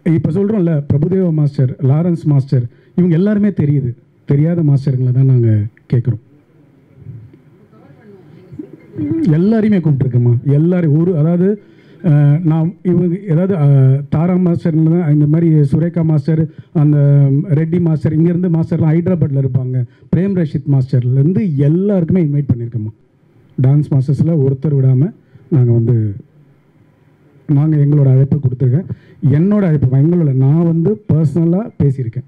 இப்போ சொல்கிறோம்ல, பிரபுதேவா மாஸ்டர், லாரன்ஸ் மாஸ்டர், இவங்க எல்லாருமே தெரியுது. தெரியாத மாஸ்டருங்களை தான் நாங்கள் கேட்குறோம். எல்லாரையுமே கூப்பிட்டுருக்கேம்மா. எல்லாரும் அதாவது நான் இவங்க ஏதாவது தாரா மாஸ்டர்ல தான் இந்த மாதிரி சுரேகா மாஸ்டர், அந்த ரெட்டி மாஸ்டர், இங்கேருந்து மாஸ்டர்லாம் ஹைதராபாத்தில் இருப்பாங்க, பிரேம் ரஷித் மாஸ்டர்லேருந்து எல்லாருக்குமே இன்வைட் பண்ணியிருக்கோம்மா. டான்ஸ் மாஸ்டர்ஸில் ஒருத்தர் விடாமல் நாங்கள் எங்களோட அழைப்பை கொடுத்துருக்கேன். என்னோட அழைப்பு நான் வந்து பர்சனலாக பேசியிருக்கேன்.